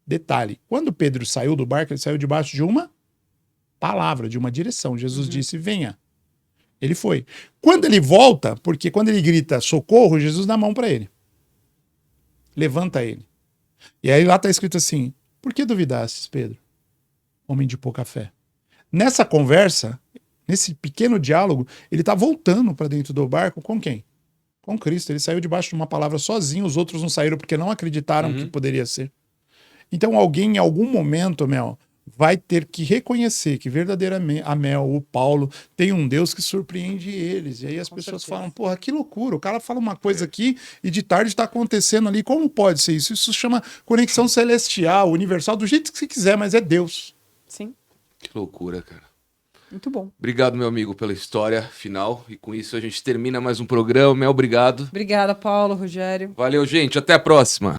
Detalhe, quando Pedro saiu do barco, ele saiu debaixo de uma palavra, de uma direção. Jesus disse, venha. Ele foi. Quando ele volta, porque quando ele grita socorro, Jesus dá a mão para ele. Levanta ele. E aí lá está escrito assim, por que duvidastes, Pedro? Homem de pouca fé. Nessa conversa, nesse pequeno diálogo, ele está voltando para dentro do barco com quem? Com Cristo. Ele saiu debaixo de uma palavra sozinho, os outros não saíram porque não acreditaram que poderia ser. Então alguém em algum momento, Mel, vai ter que reconhecer que verdadeiramente a Mel, o Paulo, tem um Deus que surpreende eles. E aí as pessoas falam, porra, que loucura, o cara fala uma coisa aqui e de tarde está acontecendo ali. Como pode ser isso? Isso chama conexão celestial, universal, do jeito que você quiser, mas é Deus. Sim, Que loucura, cara. muito bom. Obrigado, meu amigo, pela história final. E com isso a gente termina mais um programa. Mel, obrigado. Obrigada, Paulo, Rogério. Valeu, gente. Até a próxima.